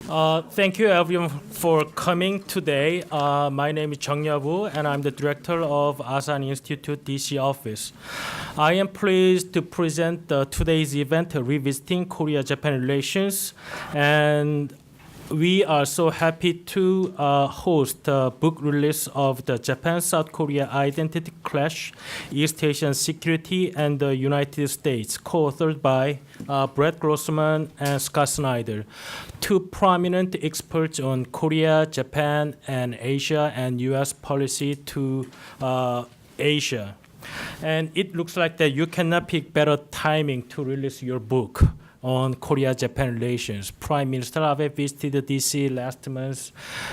Thank you everyone for coming today. My name is Jung Yabu and I'm the director of Asan Institute DC office. I am pleased to present today's event, Revisiting Korea-Japan Relations, and we are so happy to host the book release of the Japan-South Korea Identity Clash, East Asian Security, and the United States, co-authored by Brett Grossman and Scott Snyder, two prominent experts on Korea, Japan, and Asia, and U.S. policy to Asia. And it looks like that you cannot pick better timing to release your book on Korea-Japan relations. Prime Minister Abe visited DC last month,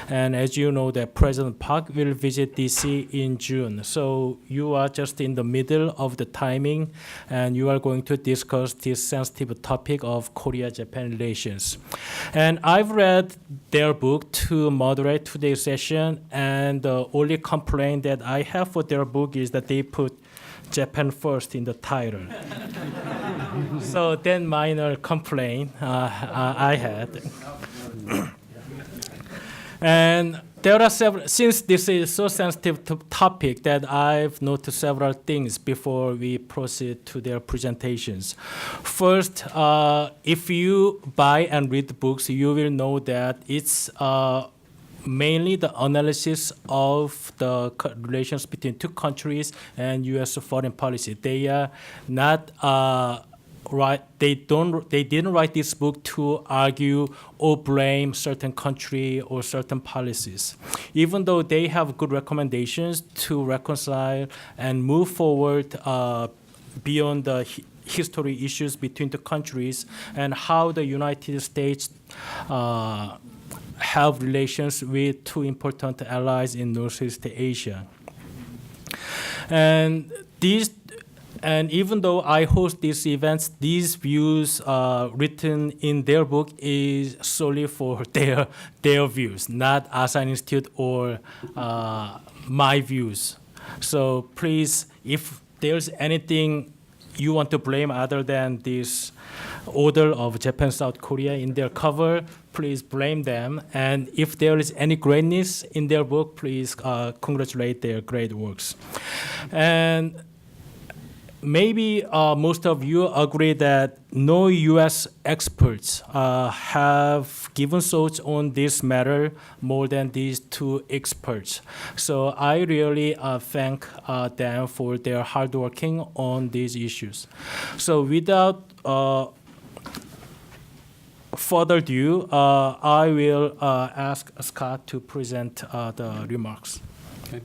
and as you know, that President Park will visit DC in June. So you are just in the middle of the timing, and you are going to discuss this sensitive topic of Korea-Japan relations. And I've read their book to moderate today's session, and the only complaint that I have for their book is that they put Japan first in the title. So then minor complaint I had. And there are several, since this is so sensitive topic that I've noted several things before we proceed to their presentations. First, if you buy and read the books, you will know that it's mainly the analysis of the relations between two countries and U.S. foreign policy. They are not right. They didn't write this book to argue or blame certain country or certain policies. Even though they have good recommendations to reconcile and move forward beyond the history issues between the countries and how the United States have relations with two important allies in Northeast Asia. And even though I host these events, these views written in their book is solely for their views, not Asan Institute or my views. So please, if there's anything you want to blame other than this order of Japan, South Korea in their cover, please blame them. And if there is any greatness in their book, please congratulate their great works. And maybe most of you agree that no U.S. experts have given thoughts on this matter more than these two experts. So I really thank them for their hard working on these issues. So without further ado, I will ask Scott to present the remarks. Okay.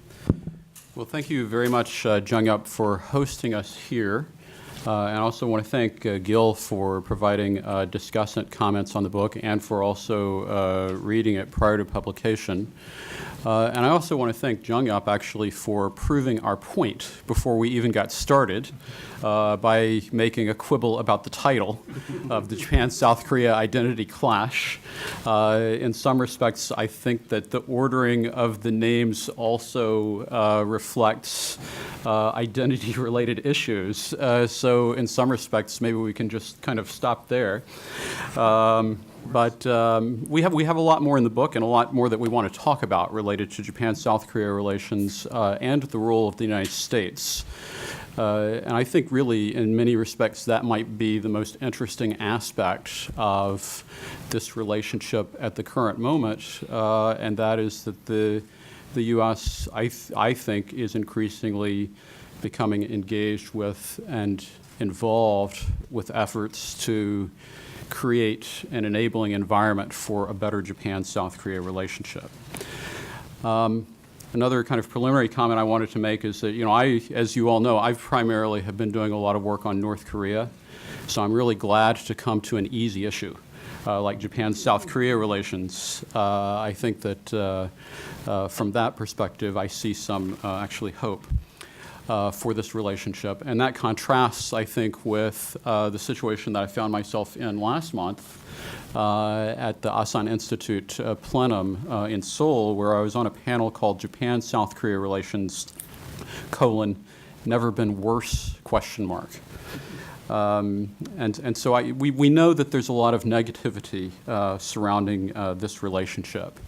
Well, thank you very much, Jung Yup, for hosting us here. And I also want to thank Gil for providing discussant comments on the book and for also reading it prior to publication. And I also want to thank Jung Yup actually for proving our point before we even got started by making a quibble about the title of the Japan-South Korea Identity Clash. In some respects, I think that the ordering of the names also reflects identity-related issues. So in some respects, maybe we can just kind of stop there. But we have a lot more in the book and a lot more that we want to talk about related to Japan-South Korea relations and the role of the United States. And I think really in many respects that might be the most interesting aspect of this relationship at the current moment, and that is that the U.S., I think, is increasingly becoming engaged with and involved with efforts to create an enabling environment for a better Japan-South Korea relationship. Another kind of preliminary comment I wanted to make is that, as you all know, I primarily have been doing a lot of work on North Korea, so I'm really glad to come to an easy issue like Japan-South Korea relations. I think that from that perspective, I see some actually hope for this relationship. And that contrasts, I think, with the situation that I found myself in last month at the Asan Institute plenum in Seoul, where I was on a panel called Japan-South Korea Relations, never been worse, question mark. And so we know that there's a lot of negativity surrounding this relationship.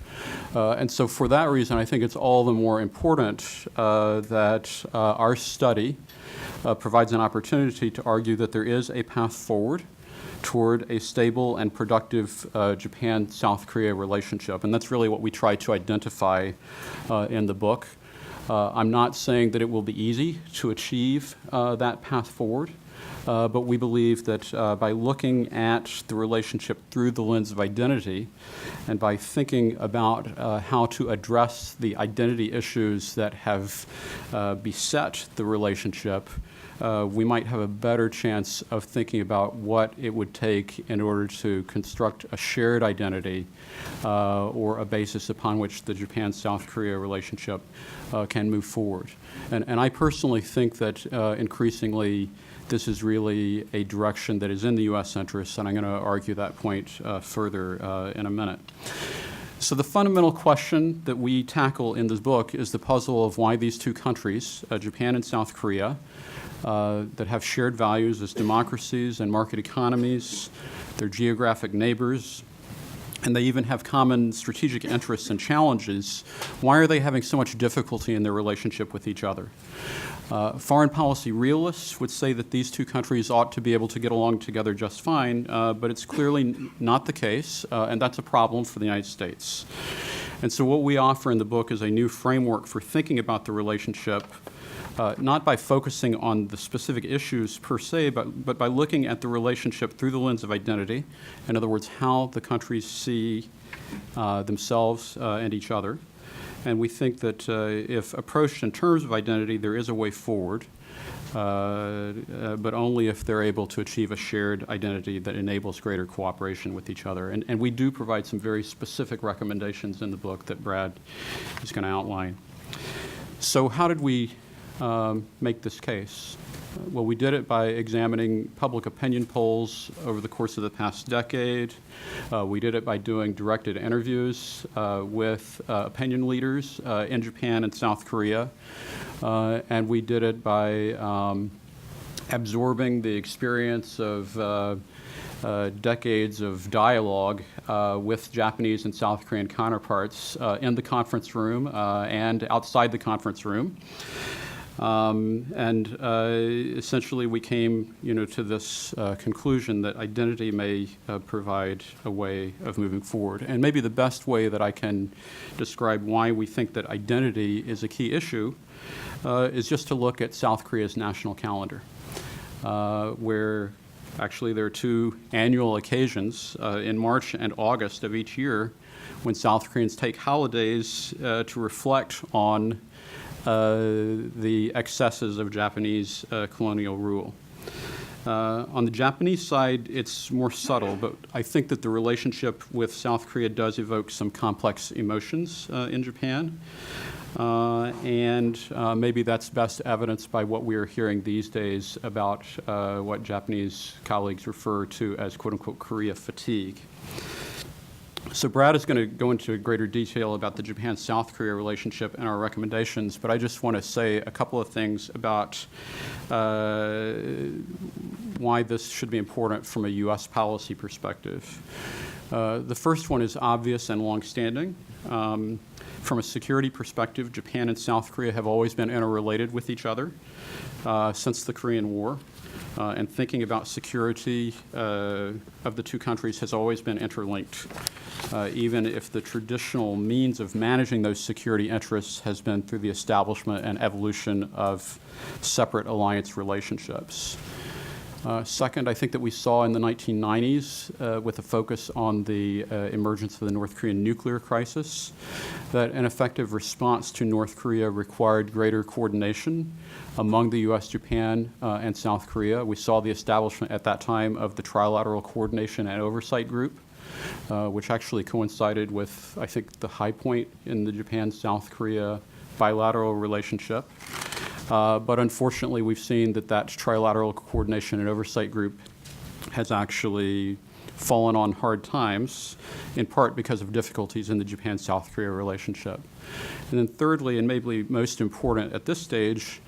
And so for that reason, I think it's all the more important that our study provides an opportunity to argue that there is a path forward toward a stable and productive Japan-South Korea relationship. And that's really what we try to identify in the book. I'm not saying that it will be easy to achieve that path forward. But we believe that by looking at the relationship through the lens of identity and by thinking about how to address the identity issues that have beset the relationship, we might have a better chance of thinking about what it would take in order to construct a shared identity or a basis upon which the Japan-South Korea relationship can move forward. And I personally think that increasingly this is really a direction that is in the U.S. interest, and I'm going to argue that point further in a minute. So the fundamental question that we tackle in this book is the puzzle of why these two countries, Japan and South Korea, that have shared values as democracies and market economies, they're geographic neighbors, and they even have common strategic interests and challenges, why are they having so much difficulty in their relationship with each other? Foreign policy realists would say that these two countries ought to be able to get along together just fine, but it's clearly not the case, and that's a problem for the United States. And so what we offer in the book is a new framework for thinking about the relationship, not by focusing on the specific issues per se, but by looking at the relationship through the lens of identity. In other words, how the countries see themselves and each other. And we think that if approached in terms of identity, there is a way forward, but only if they're able to achieve a shared identity that enables greater cooperation with each other. And we do provide some very specific recommendations in the book that Brad is going to outline. So how did we make this case? Well, we did it by examining public opinion polls over the course of the past decade. We did it by doing directed interviews with opinion leaders in Japan and South Korea. And we did it by absorbing the experience of decades of dialogue with Japanese and South Korean counterparts in the conference room and outside the conference room. Essentially we came, to this conclusion that identity may provide a way of moving forward. And maybe the best way that I can describe why we think that identity is a key issue is just to look at South Korea's national calendar, where actually there are two annual occasions in March and August of each year when South Koreans take holidays to reflect on the excesses of Japanese colonial rule. On the Japanese side, it's more subtle, but I think that the relationship with South Korea does evoke some complex emotions in Japan. Maybe that's best evidenced by what we are hearing these days about what Japanese colleagues refer to as quote-unquote Korea fatigue. So Brad is going to go into greater detail about the Japan-South Korea relationship and our recommendations, but I just want to say a couple of things about why this should be important from a U.S. policy perspective. The first one is obvious and longstanding. From a security perspective, Japan and South Korea have always been interrelated with each other since the Korean War. And thinking about security of the two countries has always been interlinked, even if the traditional means of managing those security interests has been through the establishment and evolution of separate alliance relationships. Second, I think that we saw in the 1990s, with a focus on the emergence of the North Korean nuclear crisis, that an effective response to North Korea required greater coordination among the U.S., Japan, and South Korea. We saw the establishment at that time of the Trilateral Coordination and Oversight Group, which actually coincided with, I think, the high point in the Japan-South Korea bilateral relationship. But unfortunately, we've seen that Trilateral Coordination and Oversight Group has actually fallen on hard times, in part because of difficulties in the Japan-South Korea relationship. And then thirdly, and maybe most important at this stage,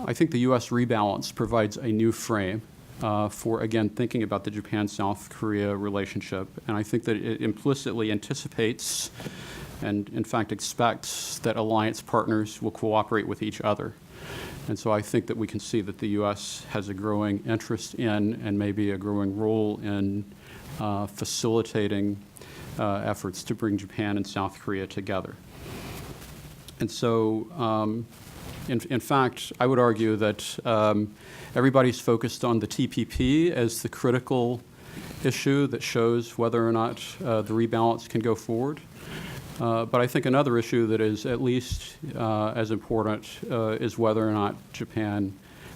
I think the U.S. rebalance provides a new frame for, again, thinking about the Japan-South Korea relationship. And I think that it implicitly anticipates and, in fact, expects that alliance partners will cooperate with each other. And so I think that we can see that the U.S. has a growing interest in and maybe a growing role in facilitating efforts to bring Japan and South Korea together. And so, in fact, I would argue that everybody's focused on the TPP as the critical issue that shows whether or not the rebalance can go forward. But I think another issue that is at least as important is whether or not the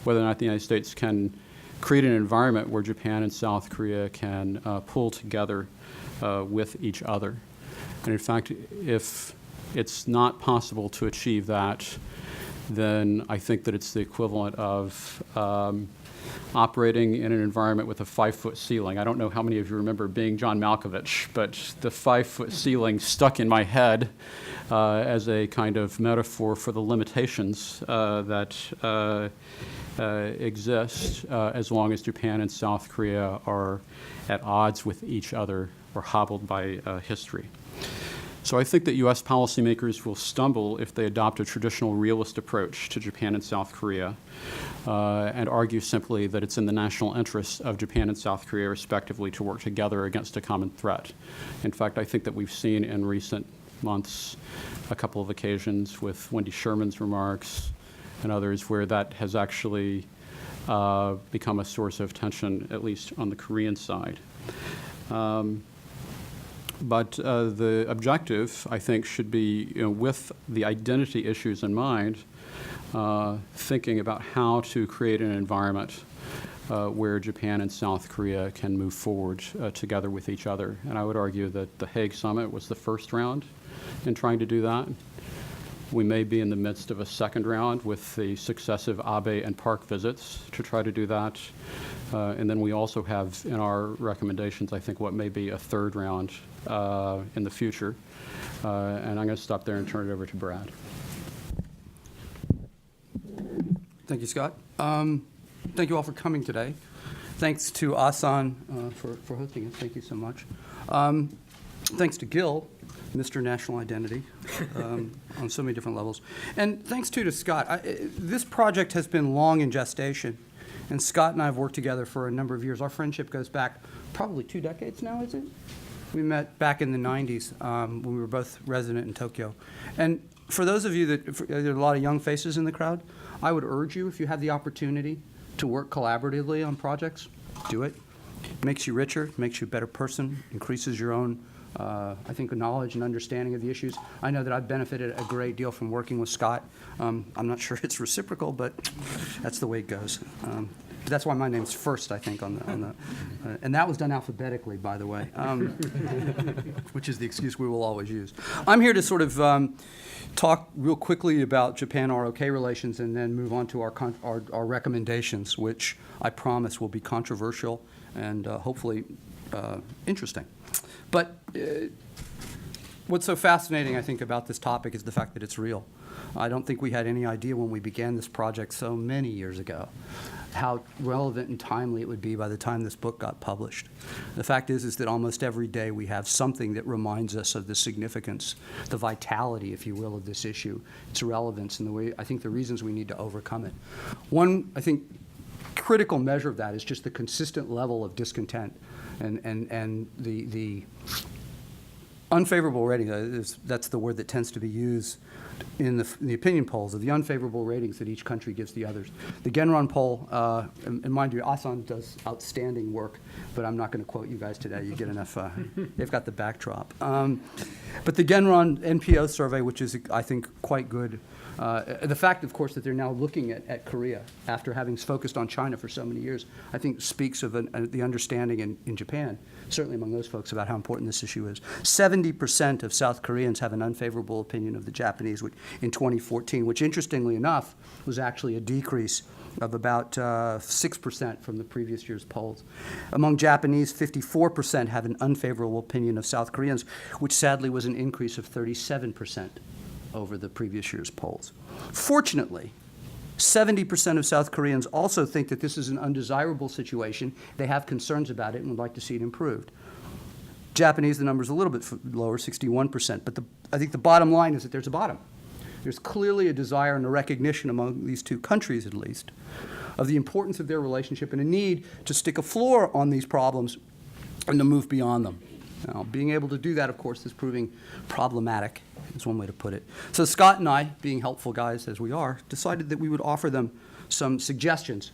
United States can create an environment where Japan and South Korea can pull together with each other. And in fact, if it's not possible to achieve that, then I think that it's the equivalent of operating in an environment with a 5-foot ceiling. I don't know how many of you remember being John Malkovich, but the 5-foot ceiling stuck in my head as a kind of metaphor for the limitations that exist as long as Japan and South Korea are at odds with each other or hobbled by history. So I think that U.S. policymakers will stumble if they adopt a traditional realist approach to Japan and South Korea and argue simply that it's in the national interest of Japan and South Korea, respectively, to work together against a common threat. In fact, I think that we've seen in recent months a couple of occasions with Wendy Sherman's remarks and others where that has actually become a source of tension, at least on the Korean side. But the objective, I think, should be, with the identity issues in mind, thinking about how to create an environment where Japan and South Korea can move forward together with each other. And I would argue that the Hague Summit was the first round in trying to do that. We may be in the midst of a second round with the successive Abe and Park visits to try to do that. And then we also have in our recommendations, I think, what may be a third round in the future. And I'm going to stop there and turn it over to Brad. Thank you, Scott. Thank you all for coming today. Thanks to Asan for hosting us. Thank you so much. Thanks to Gil, Mr. National Identity, on so many different levels. And thanks, too, to Scott. This project has been long in gestation, and Scott and I have worked together for a number of years. Our friendship goes back probably 2 decades now, is it? We met back in the 90s when we were both resident in Tokyo. And for those of you there are a lot of young faces in the crowd, I would urge you, if you have the opportunity to work collaboratively on projects, do it. It makes you richer, makes you a better person, increases your own I think knowledge and understanding of the issues. I know that I've benefited a great deal from working with Scott. I'm not sure it's reciprocal, but that's the way it goes. But that's why my name's first, I think, on the and that was done alphabetically, by the way, which is the excuse we will always use. I'm here to sort of talk real quickly about Japan-ROK relations and then move on to our recommendations, which I promise will be controversial and hopefully interesting. But what's so fascinating, I think, about this topic is the fact that it's real. I don't think we had any idea when we began this project so many years ago how relevant and timely it would be by the time this book got published. The fact is that almost every day we have something that reminds us of the significance, the vitality, if you will, of this issue, its relevance, and the way, I think, the reasons we need to overcome it. One, I think, critical measure of that is just the consistent level of discontent and the unfavorable rating, that's the word that tends to be used in the opinion polls, of the unfavorable ratings that each country gives the others. The Genron poll, and mind you, Asan does outstanding work, but I'm not going to quote you guys today. You get enough, they've got the backdrop. But the Genron NPO survey, which is, I think, quite good. The fact, of course, that they're now looking at Korea after having focused on China for so many years, I think speaks of the understanding in Japan, certainly among those folks, about how important this issue is. 70% of South Koreans have an unfavorable opinion of the Japanese in 2014, which, interestingly enough, was actually a decrease of about 6% from the previous year's polls. Among Japanese, 54% have an unfavorable opinion of South Koreans, which sadly was an increase of 37% over the previous year's polls. Fortunately, 70% of South Koreans also think that this is an undesirable situation. They have concerns about it and would like to see it improved. Japanese, the number is a little bit lower, 61%. But I think the bottom line is that there's a bottom. There's clearly a desire and a recognition among these two countries, at least, of the importance of their relationship and a need to stick a floor on these problems and to move beyond them. Now, being able to do that, of course, is proving problematic, is one way to put it. So Scott and I, being helpful guys as we are, decided that we would offer them some suggestions.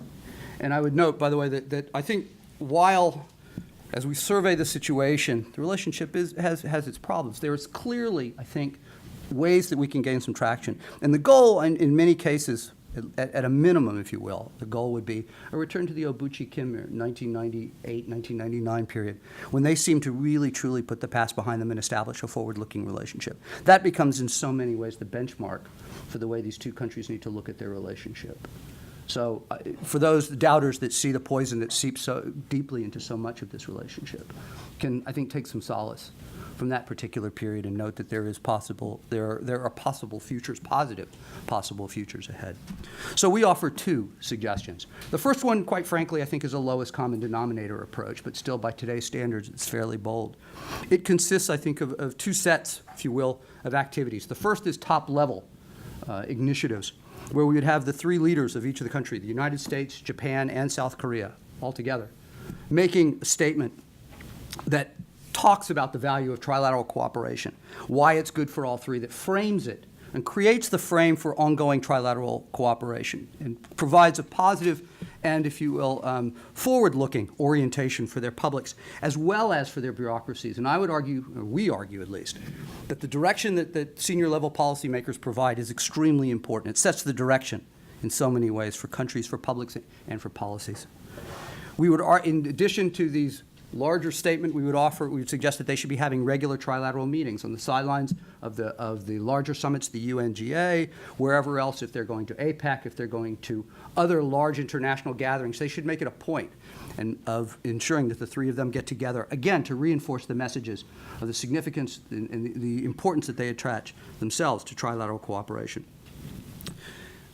And I would note, by the way, that I think while, as we survey the situation, the relationship has its problems, there is clearly, I think, ways that we can gain some traction. And the goal, in many cases, at a minimum, if you will, the goal would be a return to the Obuchi-Kim 1998, 1999 period, when they seem to really, truly put the past behind them and establish a forward-looking relationship. That becomes, in so many ways, the benchmark for the way these two countries need to look at their relationship. So for those doubters that see the poison that seeps so deeply into so much of this relationship, can, I think, take some solace from that particular period and note that there are possible futures, positive possible futures ahead. So we offer two suggestions. The first one, quite frankly, I think is a lowest common denominator approach, but still by today's standards, it's fairly bold. It consists, I think, of two sets, if you will, of activities. The first is top-level initiatives, where we would have the three leaders of each of the countries, the United States, Japan, and South Korea, all together, making a statement that talks about the value of trilateral cooperation, why it's good for all three, that frames it and creates the frame for ongoing trilateral cooperation and provides a positive and, if you will, forward-looking orientation for their publics as well as for their bureaucracies. And I would argue, or we argue at least, that the direction that senior-level policymakers provide is extremely important. It sets the direction in so many ways for countries, for publics, and for policies. We would, in addition to these larger statement, we would suggest that they should be having regular trilateral meetings on the sidelines of the larger summits, the UNGA, wherever else, if they're going to APEC, if they're going to other large international gatherings. They should make it a point of ensuring that the three of them get together, again, to reinforce the messages of the significance and the importance that they attach themselves to trilateral cooperation.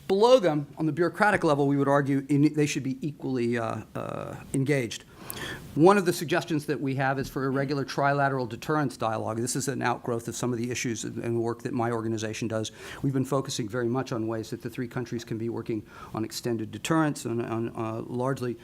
Below them, on the bureaucratic level, we would argue they should be equally engaged. One of the suggestions that we have is for a regular trilateral deterrence dialogue. This is an outgrowth of some of the issues and work that my organization does. We've been focusing very much on ways that the three countries can be working on extended deterrence, on largely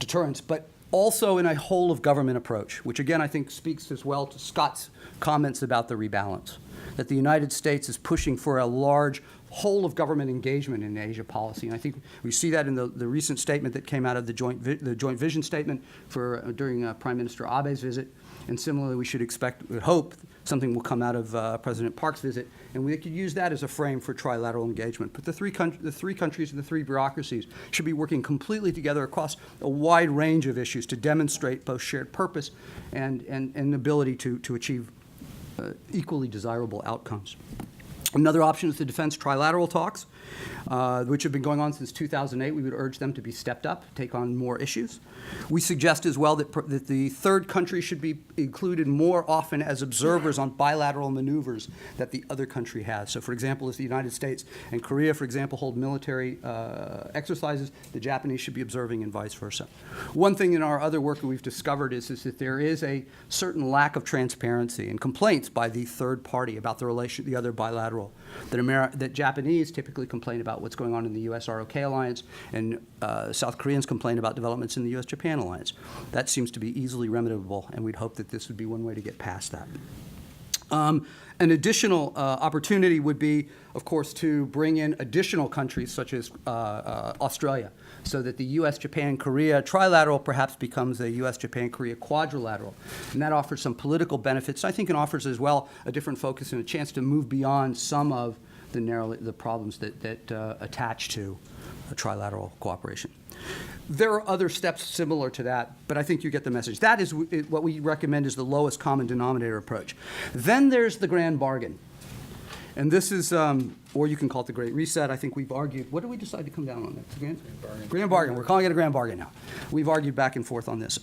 deterrence, but also in a whole-of-government approach, which again I think speaks as well to Scott's comments about the rebalance, that the United States is pushing for a large whole-of-government engagement in Asia policy. And I think we see that in the recent statement that came out of the joint vision statement during Prime Minister Abe's visit. And similarly, we should hope something will come out of President Park's visit, and we could use that as a frame for trilateral engagement. But the three countries and the three bureaucracies should be working completely together across a wide range of issues to demonstrate both shared purpose and an ability to achieve equally desirable outcomes. Another option is the defense trilateral talks, which have been going on since 2008. We would urge them to be stepped up, take on more issues. We suggest as well that the third country should be included more often as observers on bilateral maneuvers that the other country has. So, for example, if the United States and Korea, for example, hold military exercises, the Japanese should be observing and vice versa. One thing in our other work that we've discovered is that there is a certain lack of transparency and complaints by the third party about the other bilateral. That Japanese typically complain about what's going on in the U.S.-ROK alliance, and South Koreans complain about developments in the U.S.-Japan alliance. That seems to be easily remediable, and we'd hope that this would be one way to get past that. An additional opportunity would be, of course, to bring in additional countries such as Australia, so that the U.S.-Japan-Korea trilateral perhaps becomes a U.S.-Japan-Korea quadrilateral. And that offers some political benefits. I think it offers as well a different focus and a chance to move beyond some of the problems that attach to trilateral cooperation. There are other steps similar to that, but I think you get the message. That is what we recommend is the lowest common denominator approach. Then there's the grand bargain. And this is, or you can call it the Great Reset. I think we've argued. What did we decide to come down on that? Grand bargain. We're calling it a grand bargain now. We've argued back and forth on this.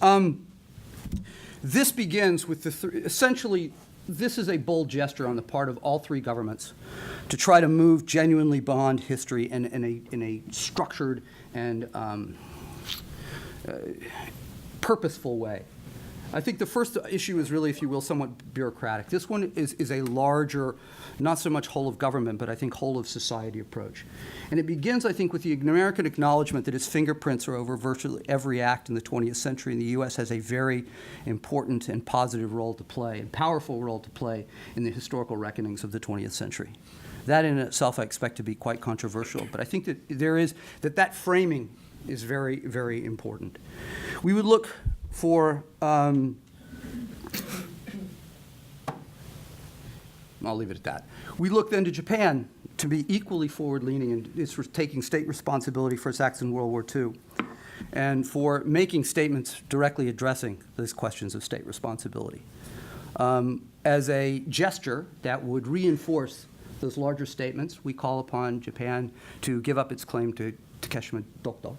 This begins with essentially this is a bold gesture on the part of all three governments to try to move genuinely beyond history and in a structured and purposeful way. I think the first issue is really, if you will, somewhat bureaucratic. This one is a larger, not so much whole of government, but I think whole of society approach. And it begins, I think, with the American acknowledgement that its fingerprints are over virtually every act in the 20th century, and the U.S. has a very important and positive role to play, and powerful role to play in the historical reckonings of the 20th century. That in itself I expect to be quite controversial, but I think that that framing is very, very important. We would look for, I'll leave it at that. We look then to Japan to be equally forward-leaning in its taking state responsibility for its acts in World War II and for making statements directly addressing those questions of state responsibility. As a gesture that would reinforce those larger statements, we call upon Japan to give up its claim to Takeshima Dokdo.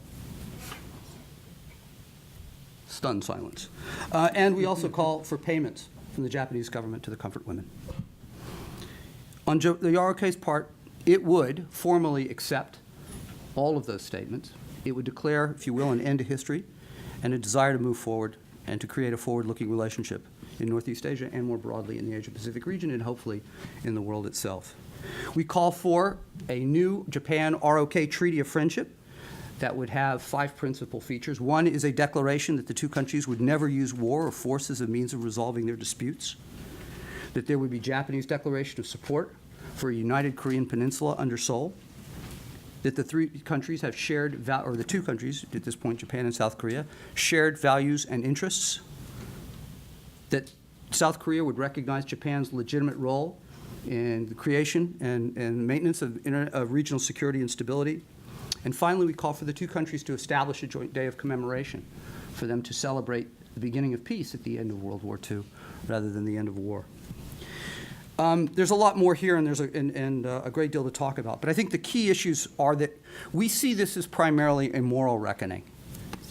Stunned silence. And we also call for payments from the Japanese government to the comfort women. On the ROK's part, it would formally accept all of those statements. It would declare, if you will, an end to history and a desire to move forward and to create a forward-looking relationship in Northeast Asia and more broadly in the Asia-Pacific region and hopefully in the world itself. We call for a new Japan-ROK Treaty of Friendship that would have 5 principal features. One is a declaration that the two countries would never use war or force as a means of resolving their disputes, that there would be Japanese declaration of support for a united Korean peninsula under Seoul, that the three countries have shared, or the two countries, at this point Japan and South Korea, shared values and interests, that South Korea would recognize Japan's legitimate role in the creation and maintenance of regional security and stability. And finally, we call for the two countries to establish a joint day of commemoration for them to celebrate the beginning of peace at the end of World War II rather than the end of war. There's a lot more here, and there's a great deal to talk about. But I think the key issues are that we see this as primarily a moral reckoning.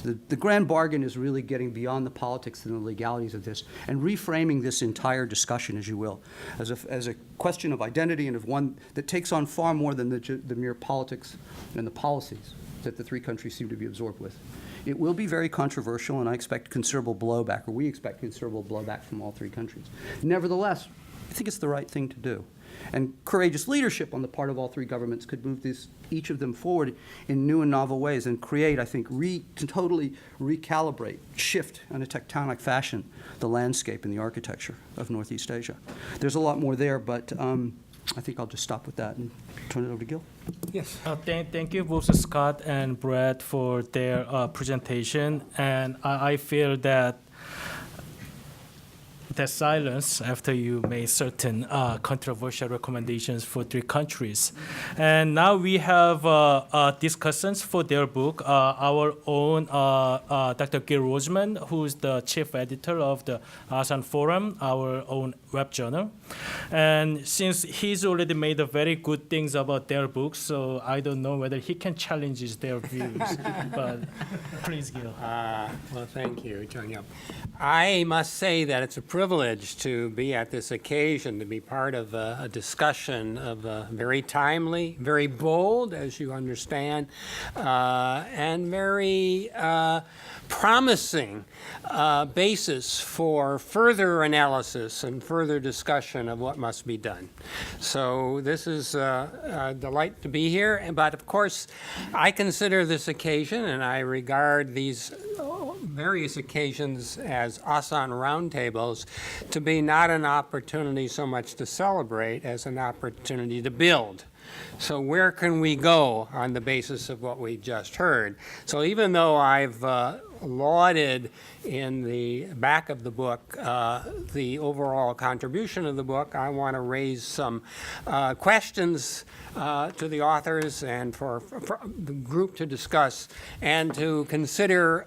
The grand bargain is really getting beyond the politics and the legalities of this and reframing this entire discussion, as you will, as a question of identity and of one that takes on far more than the mere politics and the policies that the three countries seem to be absorbed with. It will be very controversial, and I expect considerable blowback, or we expect considerable blowback from all three countries. Nevertheless, I think it's the right thing to do. And courageous leadership on the part of all three governments could move each of them forward in new and novel ways and create, I think, to totally recalibrate, shift in a tectonic fashion the landscape and the architecture of Northeast Asia. There's a lot more there, but I think I'll just stop with that and turn it over to Gil. Yes. Thank you both Scott and Brett for their presentation, and I feel that the silence after you made certain controversial recommendations for three countries. And now we have discussants for their book. Our own Dr. Gil Roseman, who is the chief editor of the Asan Forum, our own web journal. And since he's already made very good things about their books, so I don't know whether he can challenge their views. But please, Gil. Well, thank you, Jung-Yup. I must say that it's a privilege to be at this occasion, to be part of a discussion of a very timely, very bold, as you understand, and very promising basis for further analysis and further discussion of what must be done. So this is a delight to be here. But of course, I consider this occasion, and I regard these various occasions as Asan roundtables, to be not an opportunity so much to celebrate as an opportunity to build. So where can we go on the basis of what we just heard? So even though I've lauded in the back of the book the overall contribution of the book, I want to raise some questions to the authors and for the group to discuss and to consider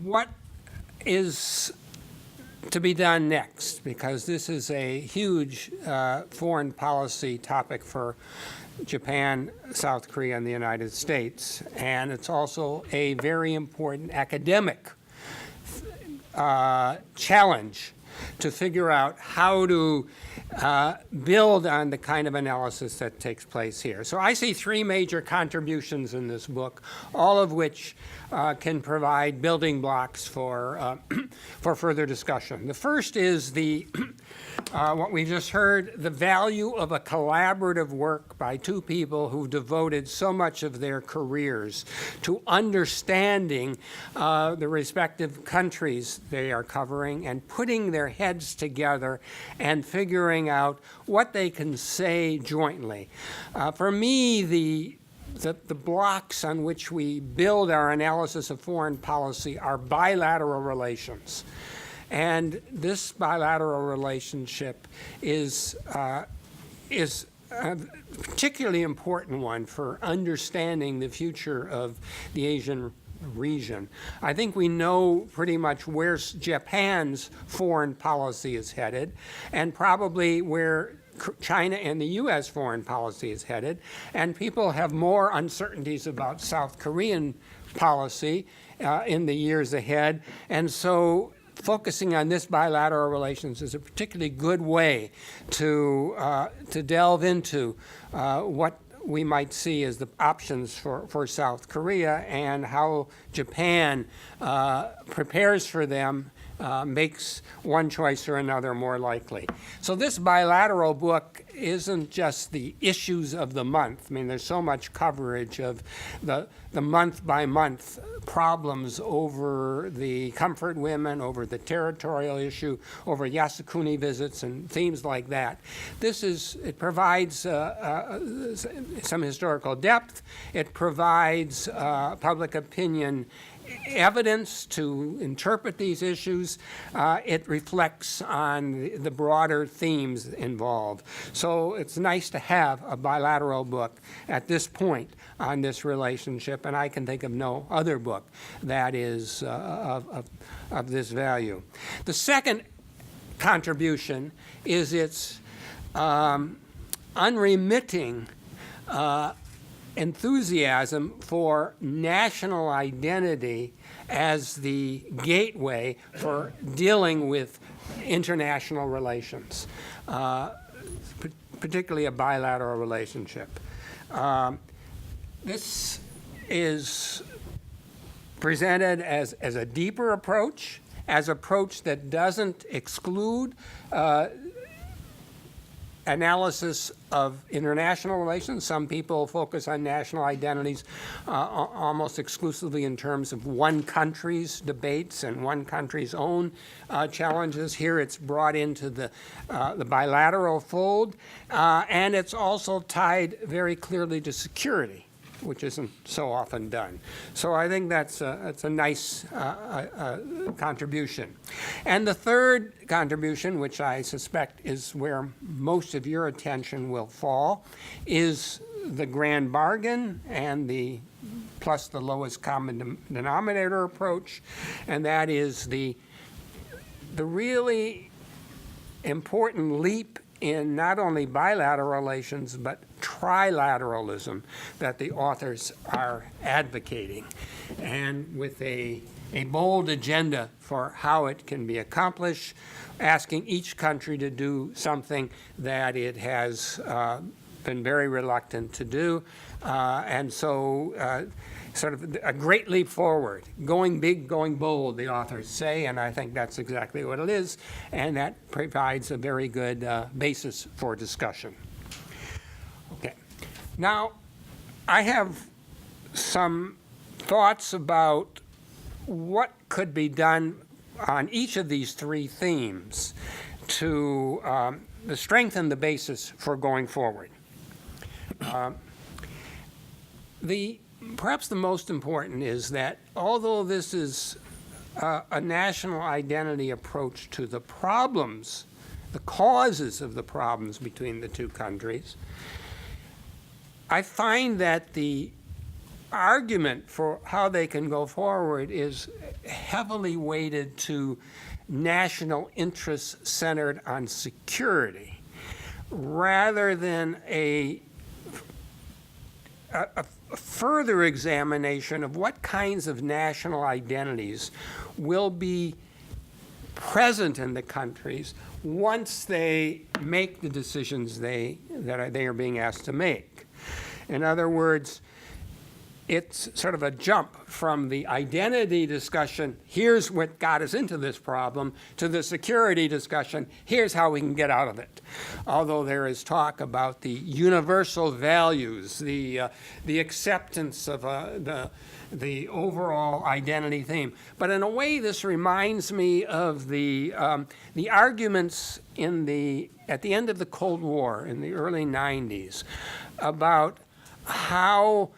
what is to be done next, because this is a huge foreign policy topic for Japan, South Korea, and the United States. And it's also a very important academic challenge to figure out how to build on the kind of analysis that takes place here. So I see three major contributions in this book, all of which can provide building blocks for for further discussion. The first is the what we just heard, the value of a collaborative work by two people who devoted so much of their careers to understanding the respective countries they are covering and putting their heads together and figuring out what they can say jointly. For me, the blocks on which we build our analysis of foreign policy are bilateral relations. And this bilateral relationship is a particularly important one for understanding the future of the Asian region. I think we know pretty much where Japan's foreign policy is headed, and probably where China and the U.S. foreign policy is headed, and people have more uncertainties about South Korean policy in the years ahead, and so focusing on this bilateral relations is a particularly good way to delve into what we might see as the options for South Korea and how Japan prepares for them, makes one choice or another more likely. So this bilateral book isn't just the issues of the month. I mean, there's so much coverage of the month-by-month problems over the comfort women, over the territorial issue, over Yasukuni visits and themes like that. It provides some historical depth. It provides public opinion evidence to interpret these issues. It reflects on the broader themes involved. So it's nice to have a bilateral book at this point on this relationship, and I can think of no other book that is of this value. The second contribution is its unremitting enthusiasm for national identity as the gateway for dealing with international relations, particularly a bilateral relationship. This is presented as a deeper approach, as an approach that doesn't exclude analysis of international relations. Some people focus on national identities almost exclusively in terms of one country's debates and one country's own challenges. Here it's brought into the bilateral fold, and it's also tied very clearly to security, which isn't so often done. So I think that's a nice contribution. And the third contribution, which I suspect is where most of your attention will fall, is the grand bargain and the plus the lowest common denominator approach, and that is the really important leap in not only bilateral relations, but trilateralism that the authors are advocating, and with a bold agenda for how it can be accomplished, asking each country to do something that it has been very reluctant to do, and so sort of a great leap forward, going big, going bold, the authors say, and I think that's exactly what it is, and that provides a very good basis for discussion. Okay. Now, I have some thoughts about what could be done on each of these three themes to strengthen the basis for going forward. Perhaps the most important is that although this is a national identity approach to the problems, the causes of the problems between the two countries, I find that the argument for how they can go forward is heavily weighted to national interests centered on security, rather than a further examination of what kinds of national identities will be present in the countries once they make the decisions they are being asked to make. In other words, it's sort of a jump from the identity discussion, here's what got us into this problem, to the security discussion, here's how we can get out of it. Although there is talk about the universal values, the acceptance of the overall identity theme. But in a way, this reminds me of the arguments at the end of the Cold War in the early 90s about how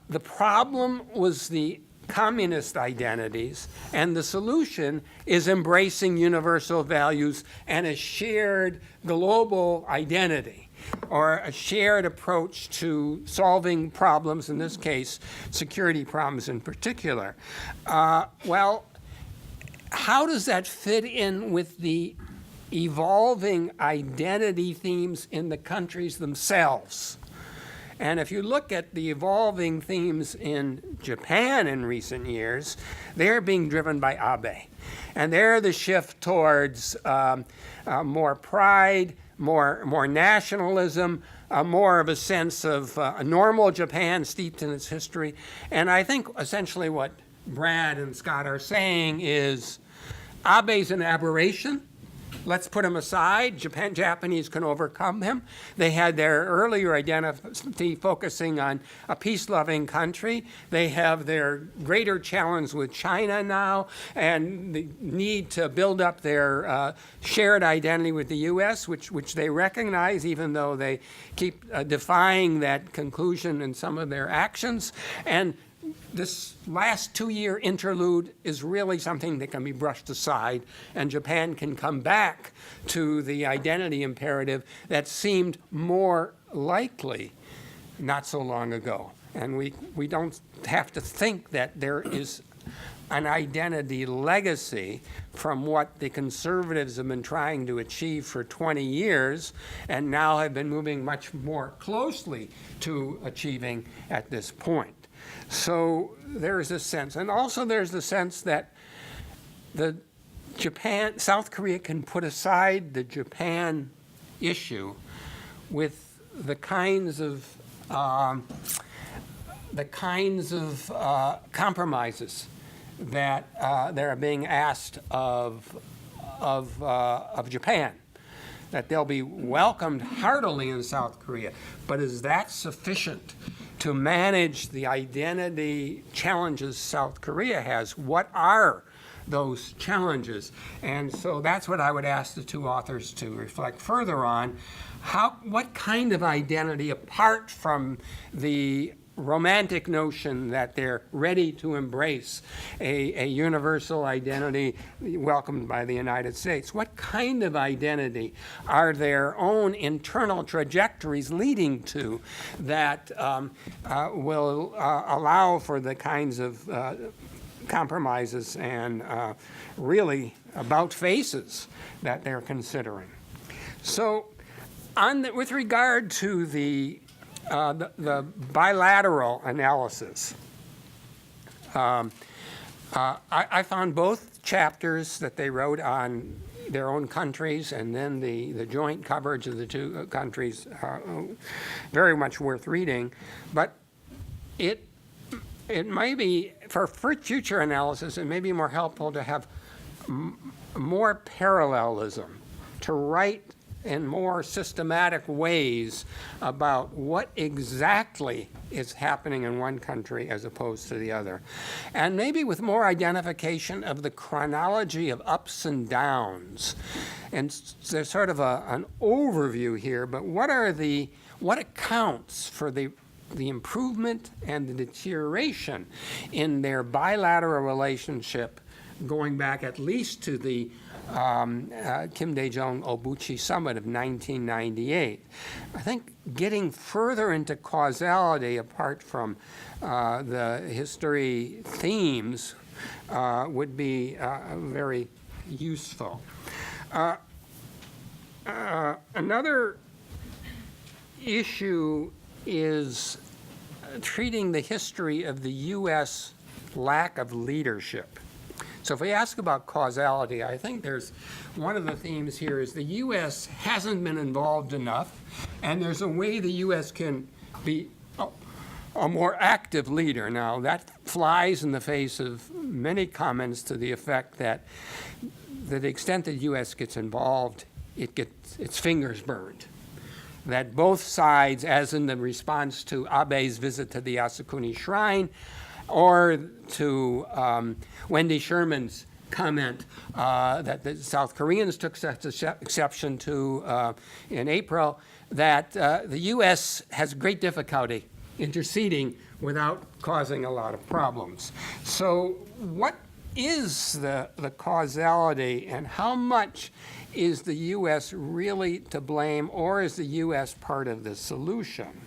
the problem was the communist identities, and the solution is embracing universal values and a shared global identity, or a shared approach to solving problems, in this case, security problems in particular. Well, how does that fit in with the evolving identity themes in the countries themselves? And if you look at the evolving themes in Japan in recent years, they're being driven by Abe. And they're the shift towards more pride, more nationalism, more of a sense of a normal Japan steeped in its history. And I think essentially what Brad and Scott are saying is Abe's an aberration. Let's put him aside. Japanese can overcome him. They had their earlier identity focusing on a peace-loving country. They have their greater challenge with China now and the need to build up their shared identity with the U.S., which they recognize, even though they keep defying that conclusion in some of their actions. And this last 2-year interlude is really something that can be brushed aside, and Japan can come back to the identity imperative that seemed more likely not so long ago. And we don't have to think that there is an identity legacy from what the conservatives have been trying to achieve for 20 years and now have been moving much more closely to achieving at this point. So there's a sense, and also there's the sense that South Korea can put aside the Japan issue with the kinds of compromises that are being asked of Japan, that they'll be welcomed heartily in South Korea. But is that sufficient to manage the identity challenges South Korea has? What are those challenges? And so that's what I would ask the two authors to reflect further on. What kind of identity, apart from the romantic notion that they're ready to embrace a universal identity welcomed by the United States, what kind of identity are their own internal trajectories leading to that will allow for the kinds of compromises and really about faces that they're considering? So with regard to the bilateral analysis, I found both chapters that they wrote on their own countries and then the joint coverage of the two countries very much worth reading. But it may be, for future analysis, it may be more helpful to have more parallelism, to write in more systematic ways about what exactly is happening in one country as opposed to the other. And maybe with more identification of the chronology of ups and downs. And there's sort of an overview here, but what accounts for the improvement and the deterioration in their bilateral relationship going back at least to the Kim Dae-jung-Obuchi Summit of 1998. I think getting further into causality apart from the history themes would be very useful. Another issue is treating the history of the U.S. lack of leadership. So if we ask about causality, I think there's one of the themes here is the U.S. hasn't been involved enough, and there's a way the U.S. can be a more active leader. Now, that flies in the face of many comments to the effect that to the extent that the U.S. gets involved, it gets its fingers burned. That both sides, as in the response to Abe's visit to the Yasukuni Shrine, or to Wendy Sherman's comment that the South Koreans took such exception to in April, that the U.S. has great difficulty interceding without causing a lot of problems. So what is the causality, and how much is the U.S. really to blame, or is the U.S. part of the solution?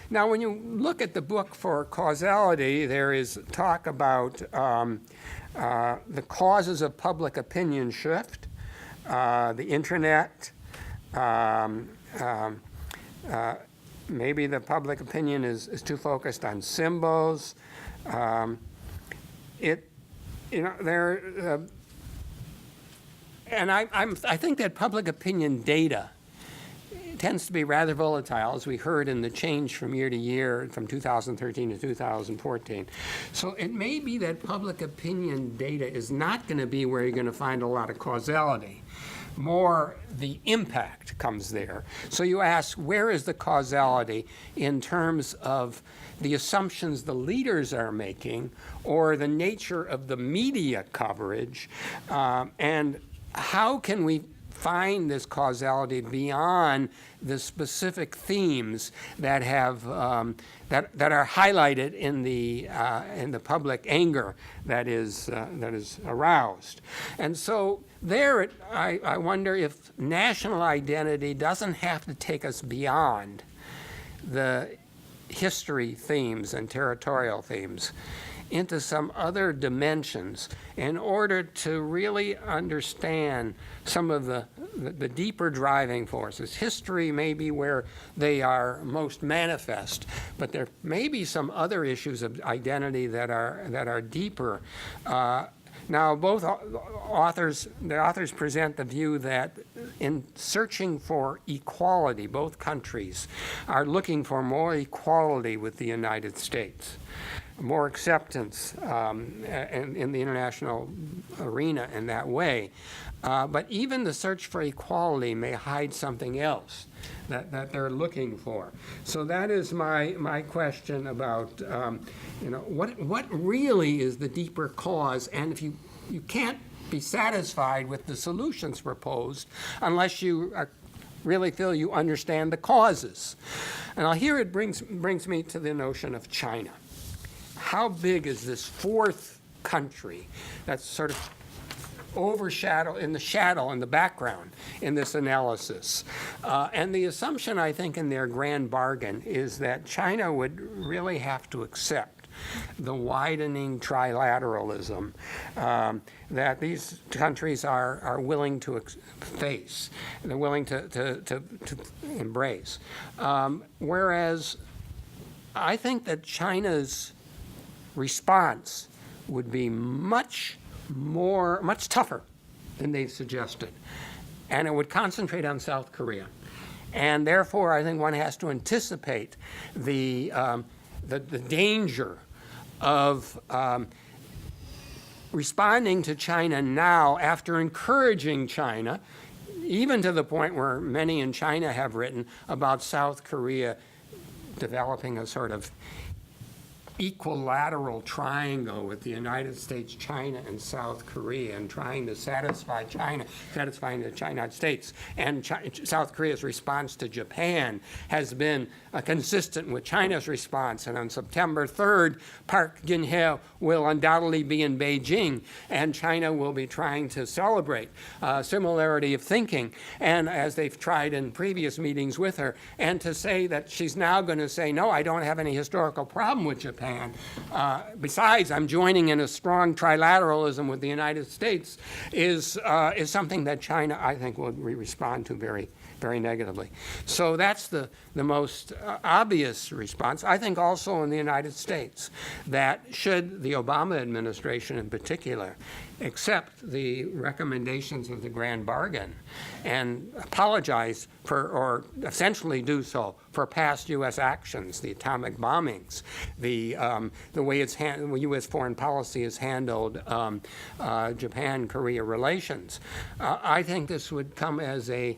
Now, when you look at the book for causality, there is talk about the causes of public opinion shift, the internet, maybe the public opinion is too focused on symbols. And I think that public opinion data tends to be rather volatile, as we heard in the change from year to year, from 2013 to 2014. So it may be that public opinion data is not going to be where you're going to find a lot of causality. More the impact comes there. So you ask, where is the causality in terms of the assumptions the leaders are making, or the nature of the media coverage, and how can we find this causality beyond the specific themes that have that are highlighted in the public anger that is aroused. And so there, I wonder if national identity doesn't have to take us beyond the history themes and territorial themes into some other dimensions in order to really understand some of the deeper driving forces. History may be where they are most manifest, but there may be some other issues of identity that are deeper. Now, both the authors present the view that in searching for equality, both countries are looking for more equality with the United States, more acceptance in the international arena in that way. But even the search for equality may hide something else that they're looking for. So that is my question about, what really is the deeper cause, and if you can't be satisfied with the solutions proposed unless you really feel you understand the causes. And here it brings me to the notion of China. How big is this fourth country that's sort of in the background in this analysis? And the assumption, I think, in their grand bargain is that China would really have to accept the widening trilateralism that these countries are willing to face, they're willing to embrace. Whereas I think that China's response would be much tougher than they've suggested. And it would concentrate on South Korea. And therefore, I think one has to anticipate the danger of responding to China now after encouraging China, even to the point where many in China have written about South Korea developing a sort of equilateral triangle with the United States, China, and South Korea, and trying to satisfying the United States. And South Korea's response to Japan has been consistent with China's response. And on September 3rd, Park Geun-hye will undoubtedly be in Beijing, and China will be trying to celebrate similarity of thinking, and as they've tried in previous meetings with her, and to say that she's now going to say, no, I don't have any historical problem with Japan. Japan. Besides, I'm joining in a strong trilateralism with the United States is something that China, I think, will respond to very negatively. So that's the most obvious response. I think also in the United States that should the Obama administration in particular accept the recommendations of the Grand Bargain and apologize for, or essentially do so, for past U.S. actions, the atomic bombings, the way U.S. foreign policy has handled Japan-Korea relations. I think this would come as an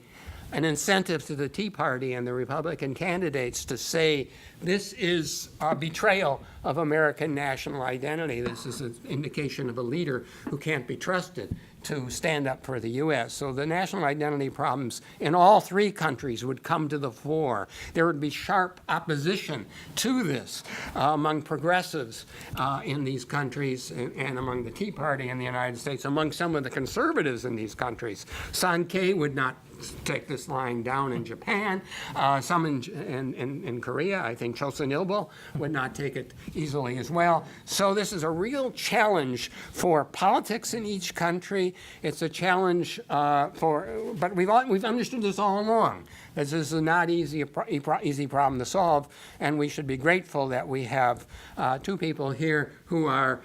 incentive to the Tea Party and the Republican candidates to say this is a betrayal of American national identity. This is an indication of a leader who can't be trusted to stand up for the U.S. So the national identity problems in all three countries would come to the fore. There would be sharp opposition to this among progressives in these countries and among the Tea Party in the United States, among some of the conservatives in these countries. Sankei would not take this line down in Japan. Some in Korea, I think Chosun Ilbo would not take it easily as well. So this is a real challenge for politics in each country. It's a challenge but we've understood this all along. This is not easy problem to solve, and we should be grateful that we have two people here who are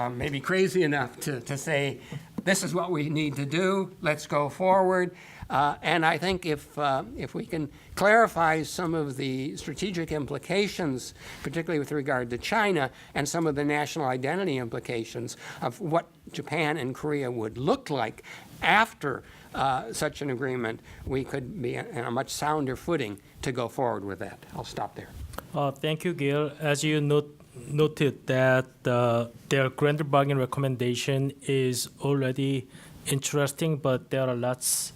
maybe crazy enough to say, this is what we need to do, let's go forward. And I think if we can clarify some of the strategic implications, particularly with regard to China, and some of the national identity implications of what Japan and Korea would look like after such an agreement, we could be in a much sounder footing to go forward with that. I'll stop there. Thank you, Gil. As you noted that their Grand Bargain recommendation is already interesting, but there are lots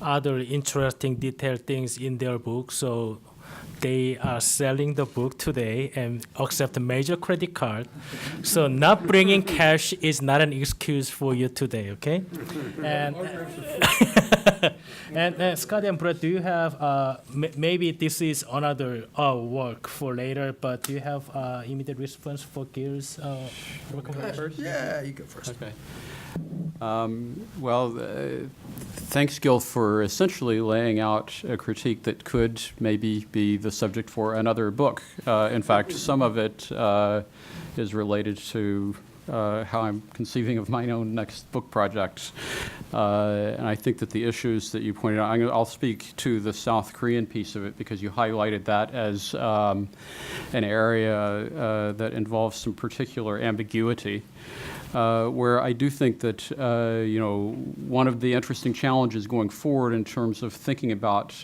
other interesting detailed things in their book. So they are selling the book today and accept a major credit card. So not bringing cash is not an excuse for you today, okay? And and Scott and Brett, do you have maybe this is another work for later, but do you have immediate response for Gil's recommendation? Yeah, you go first. Okay. Thanks, Gil, for essentially laying out a critique that could maybe be the subject for another book. In fact, some of it is related to how I'm conceiving of my own next book project. And I think that the issues that you pointed out, I'll speak to the South Korean piece of it because you highlighted that as an area that involves some particular ambiguity. Where I do think that one of the interesting challenges going forward in terms of thinking about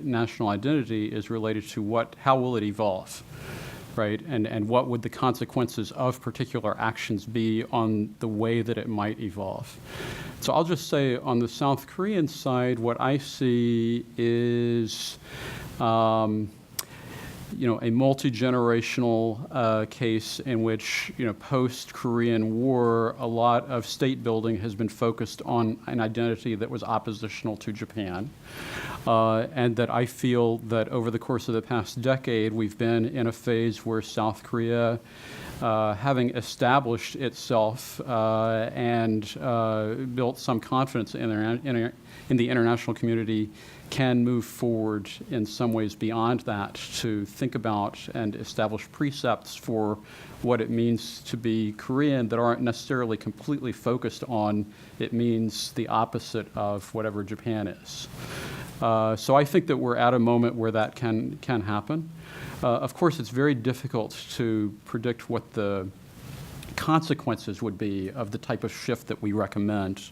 national identity is related to how will it evolve, right? And what would the consequences of particular actions be on the way that it might evolve? So I'll just say on the South Korean side, what I see is a multi-generational case in which, post-Korean War, a lot of state building has been focused on an identity that was oppositional to Japan. And that I feel that over the course of the past decade, we've been in a phase where South Korea, having established itself and built some confidence in the international community, can move forward in some ways beyond that to think about and establish precepts for what it means to be Korean that aren't necessarily completely focused on it means the opposite of whatever Japan is. So I think that we're at a moment where that can happen. Of course, it's very difficult to predict what the consequences would be of the type of shift that we recommend.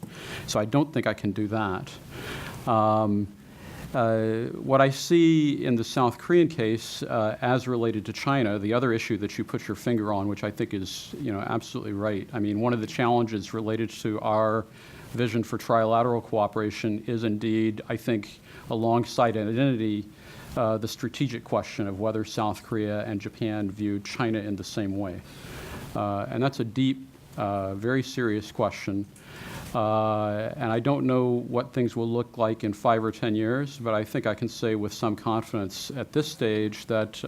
So I don't think I can do that. What I see in the South Korean case as related to China, the other issue that you put your finger on, which I think is absolutely right. I mean, one of the challenges related to our vision for trilateral cooperation is indeed, I think, alongside identity, the strategic question of whether South Korea and Japan view China in the same way. And that's a deep, very serious question. And I don't know what things will look like in 5 or 10 years, but I think I can say with some confidence at this stage that,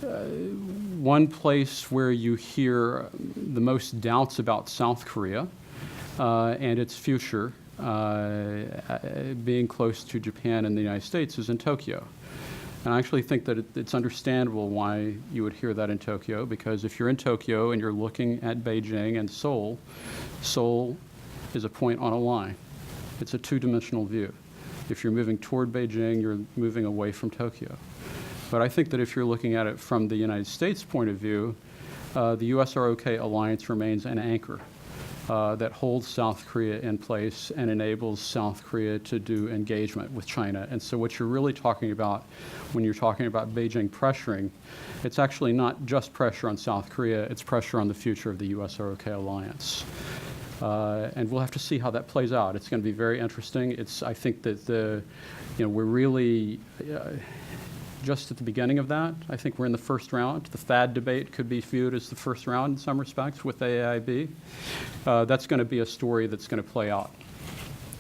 one place where you hear the most doubts about South Korea and its future being close to Japan and the United States is in Tokyo. And I actually think that it's understandable why you would hear that in Tokyo, because if you're in Tokyo and you're looking at Beijing and Seoul, Seoul is a point on a line. It's a two-dimensional view. If you're moving toward Beijing, you're moving away from Tokyo. But I think that if you're looking at it from the United States point of view, the US-ROK alliance remains an anchor that holds South Korea in place and enables South Korea to do engagement with China. And so what you're really talking about when you're talking about Beijing pressuring, it's actually not just pressure on South Korea, it's pressure on the future of the US-ROK alliance. And we'll have to see how that plays out. It's going to be very interesting. I think that we're really just at the beginning of that. I think we're in the first round. The FAD debate could be viewed as the first round in some respects with AAIB. That's going to be a story that's going to play out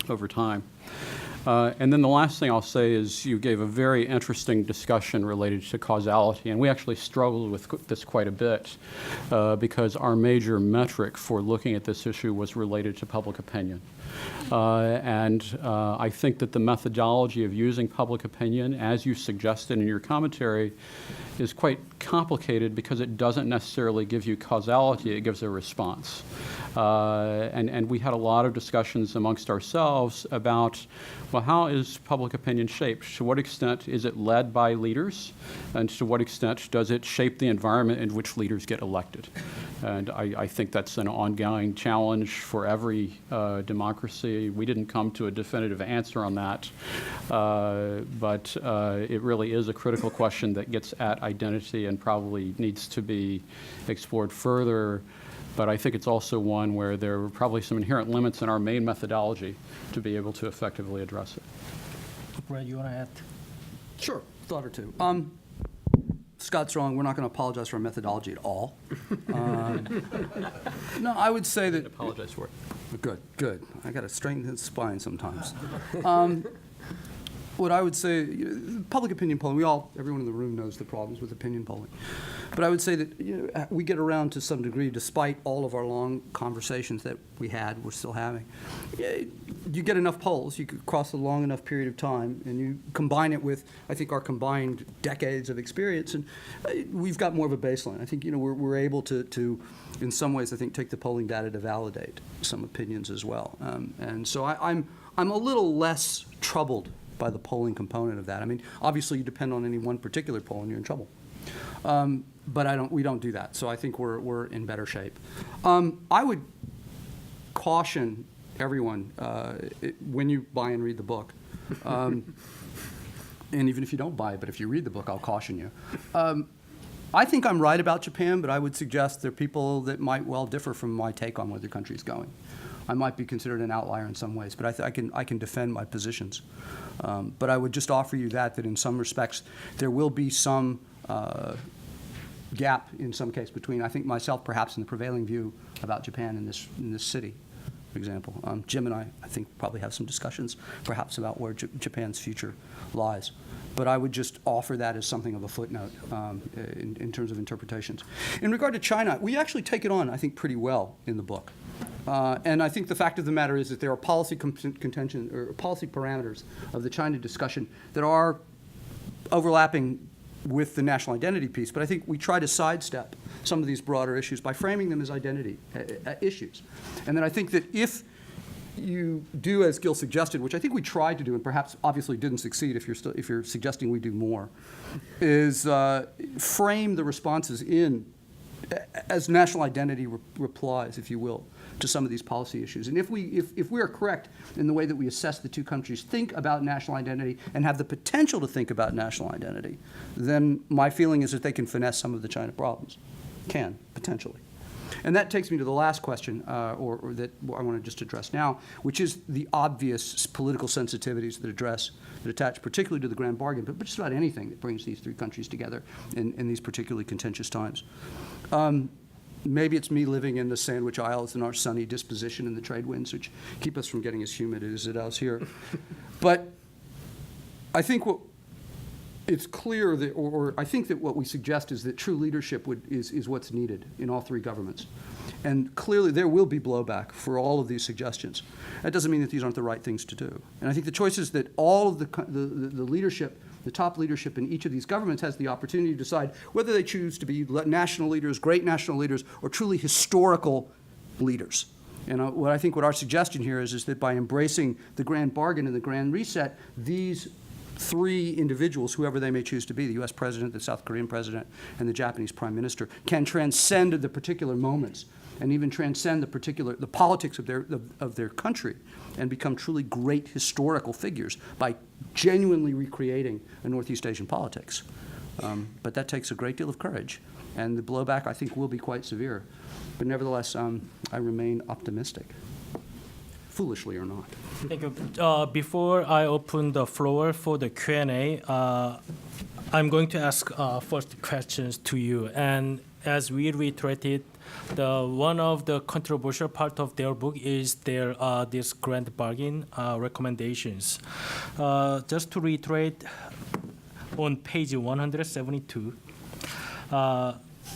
over time. And then the last thing I'll say is you gave a very interesting discussion related to causality, and we actually struggled with this quite a bit because our major metric for looking at this issue was related to public opinion. I think that the methodology of using public opinion, as you suggested in your commentary, is quite complicated because it doesn't necessarily give you causality, it gives a response. And we had a lot of discussions amongst ourselves about, well, how is public opinion shaped? To what extent is it led by leaders? And to what extent does it shape the environment in which leaders get elected? And I think that's an ongoing challenge for every democracy. We didn't come to a definitive answer on that, but it really is a critical question that gets at identity and probably needs to be explored further. But I think it's also one where there are probably some inherent limits in our main methodology to be able to effectively address it. Brad, you want to add? Sure, thought or two. Scott's wrong. We're not going to apologize for our methodology at all. No, I would say that. Apologize for it. Good. I got to straighten his spine sometimes. What I would say, public opinion polling, everyone in the room knows the problems with opinion polling. But I would say that we get around to some degree, despite all of our long conversations that we're still having. You get enough polls, you could cross a long enough period of time, and you combine it with, I think, our combined decades of experience, and we've got more of a baseline. I think we're able to, in some ways, I think, take the polling data to validate some opinions as well. And so I'm a little less troubled by the polling component of that. I mean, obviously, you depend on any one particular poll, and you're in trouble. But we don't do that. So I think we're in better shape. I would caution everyone when you buy and read the book, and even if you don't buy it, but if you read the book, I'll caution you. I think I'm right about Japan, but I would suggest there are people that might well differ from my take on where the country is going. I might be considered an outlier in some ways, but I can defend my positions. But I would just offer you that in some respects there will be some gap in some case between, I think, myself perhaps and the prevailing view about Japan in this city, for example. Jim and I think, probably have some discussions perhaps about where Japan's future lies. But I would just offer that as something of a footnote in terms of interpretations. In regard to China, we actually take it on, I think, pretty well in the book. And I think the fact of the matter is that there are policy contention or policy parameters of the China discussion that are overlapping with the national identity piece. But I think we try to sidestep some of these broader issues by framing them as identity issues. And then I think that if you do, as Gil suggested, which I think we tried to do, and perhaps obviously didn't succeed if you're suggesting we do more, is frame the responses as national identity replies, if you will, to some of these policy issues. And if we are correct in the way that we assess the two countries think about national identity and have the potential to think about national identity, then my feeling is that they can finesse some of the China problems. Can, potentially. And that takes me to the last question, or that I want to just address now, which is the obvious political sensitivities that attach particularly to the grand bargain, but just about anything that brings these three countries together in these particularly contentious times. Maybe it's me living in the Sandwich Isles and our sunny disposition and the trade winds, which keep us from getting as humid as it is here. But I think it's clear that, or I think that what we suggest is that true leadership is what's needed in all three governments. And clearly there will be blowback for all of these suggestions. That doesn't mean that these aren't the right things to do. And I think the choices that all of the leadership, the top leadership in each of these governments has the opportunity to decide whether they choose to be national leaders, great national leaders, or truly historical leaders. And what our suggestion here is that by embracing the grand bargain and the grand reset, these three individuals, whoever they may choose to be, the U.S. president, the South Korean president, and the Japanese prime minister, can transcend the particular moments and even transcend the politics of their country and become truly great historical figures by genuinely recreating a Northeast Asian politics. But that takes a great deal of courage, and the blowback, I think, will be quite severe. But nevertheless, I remain optimistic, foolishly or not. Thank you. Before I open the floor for the Q&A, I'm going to ask first questions to you. And as we reiterated, one of the controversial part of their book is their this grand bargain recommendations. Just to reiterate, on page 172,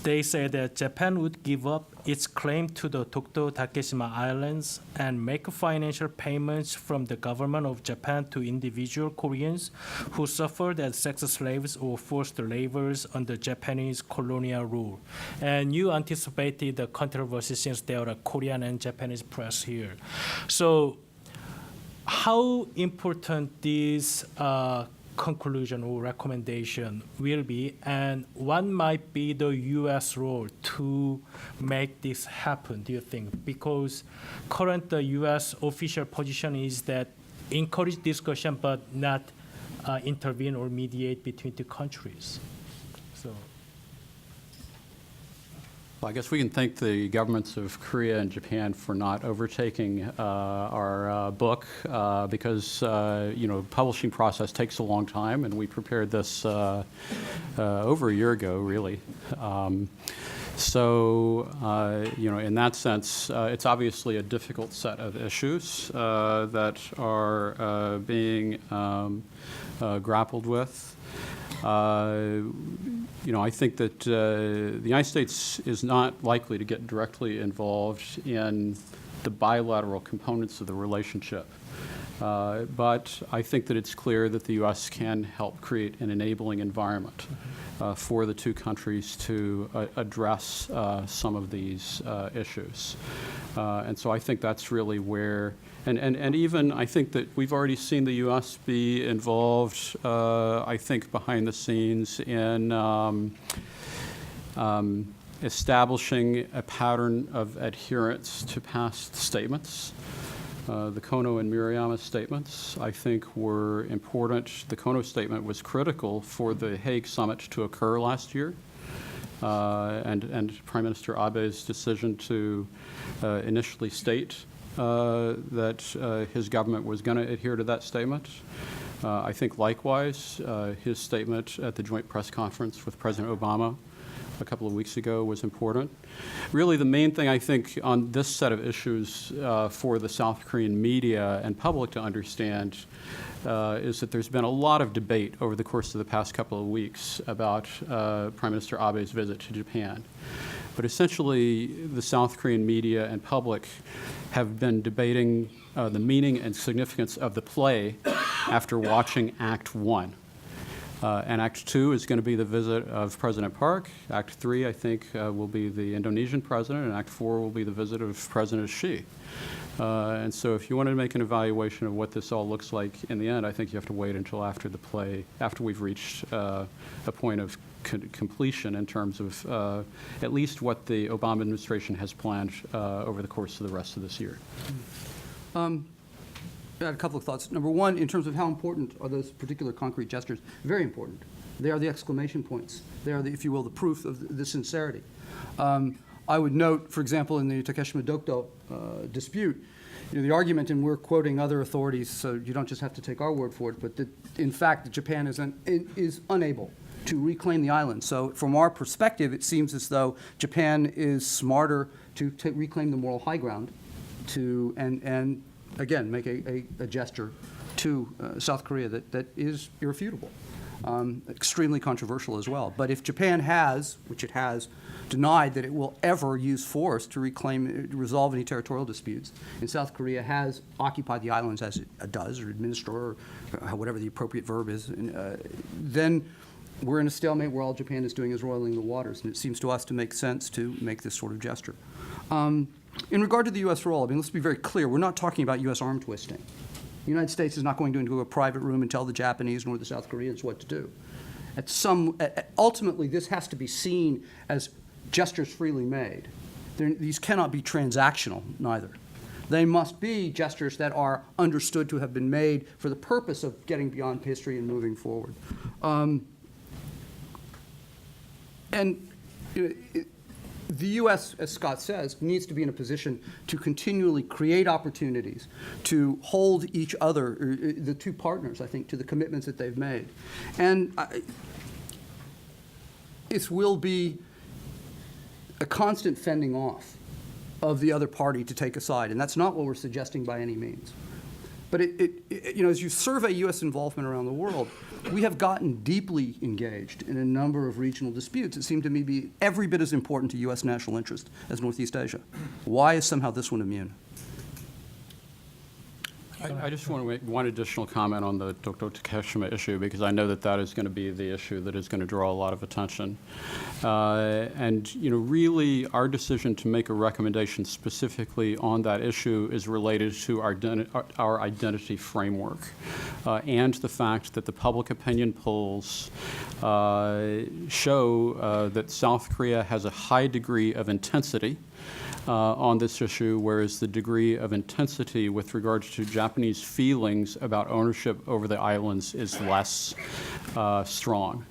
they say that Japan would give up its claim to the Dokdo Takeshima Islands and make financial payments from the government of Japan to individual Koreans who suffered as sex slaves or forced laborers under Japanese colonial rule. And you anticipated the controversy since there are Korean and Japanese press here. So how important this conclusion or recommendation will be, and what might be the U.S. role to make this happen, do you think? Because current the U.S. official position is that encourage discussion but not intervene or mediate between the countries. So. Well, I guess we can thank the governments of Korea and Japan for not overtaking our book because, publishing process takes a long time, and we prepared this over a year ago, really. In that sense, it's obviously a difficult set of issues that are being grappled with. I think that the United States is not likely to get directly involved in the bilateral components of the relationship. But I think that it's clear that the U.S. can help create an enabling environment for the two countries to address some of these issues. And so I think that's really where, and even I think that we've already seen the U.S. be involved, I think, behind the scenes in establishing a pattern of adherence to past statements. The Kono and Murayama statements, I think, were important. The Kono statement was critical for the Hague summit to occur last year, and Prime Minister Abe's decision to initially state that his government was going to adhere to that statement. I think, likewise, his statement at the joint press conference with President Obama a couple of weeks ago was important. Really, the main thing I think on this set of issues for the South Korean media and public to understand is that there's been a lot of debate over the course of the past couple of weeks about Prime Minister Abe's visit to Japan. But essentially, the South Korean media and public have been debating the meaning and significance of the play after watching Act 1. And Act 2 is going to be the visit of President Park. Act 3, I think, will be the Indonesian president, and Act 4 will be the visit of President Xi. And so if you want to make an evaluation of what this all looks like in the end, I think you have to wait until after the play, after we've reached a point of completion in terms of at least what the Obama administration has planned over the course of the rest of this year. I had a couple of thoughts. Number one, in terms of how important are those particular concrete gestures, very important. They are the exclamation points. They are, if you will, the proof of the sincerity. I would note, for example, in the Takeshima Dokdo dispute, the argument, and we're quoting other authorities, so you don't just have to take our word for it, but that, in fact, that Japan is unable to reclaim the island. So from our perspective, it seems as though Japan is smarter to reclaim the moral high ground and again, make a gesture to South Korea that is irrefutable. extremely controversial as well. But if Japan has, which it has, denied that it will ever use force to resolve any territorial disputes, and South Korea has occupied the islands as it does, or administer, or whatever the appropriate verb is, then we're in a stalemate where all Japan is doing is roiling the waters, and it seems to us to make sense to make this sort of gesture. In regard to the U.S. role, I mean, let's be very clear. We're not talking about U.S. arm twisting. The United States is not going to into a private room and tell the Japanese nor the South Koreans what to do. Ultimately, this has to be seen as gestures freely made. These cannot be transactional, neither. They must be gestures that are understood to have been made for the purpose of getting beyond history and moving forward. The U.S., as Scott says, needs to be in a position to continually create opportunities to hold each other, the two partners, I think, to the commitments that they've made. And it will be a constant fending off of the other party to take a side, and that's not what we're suggesting by any means. But as you survey U.S. involvement around the world, we have gotten deeply engaged in a number of regional disputes that seem to me be every bit as important to U.S. national interest as Northeast Asia. Why is somehow this one immune? I just want to make one additional comment on the Dokdo Takeshima issue, because I know that that is going to be the issue that is going to draw a lot of attention. Really, our decision to make a recommendation specifically on that issue is related to our identity framework and the fact that the public opinion polls show that South Korea has a high degree of intensity on this issue, whereas the degree of intensity with regard to Japanese feelings about ownership over the islands is less strong.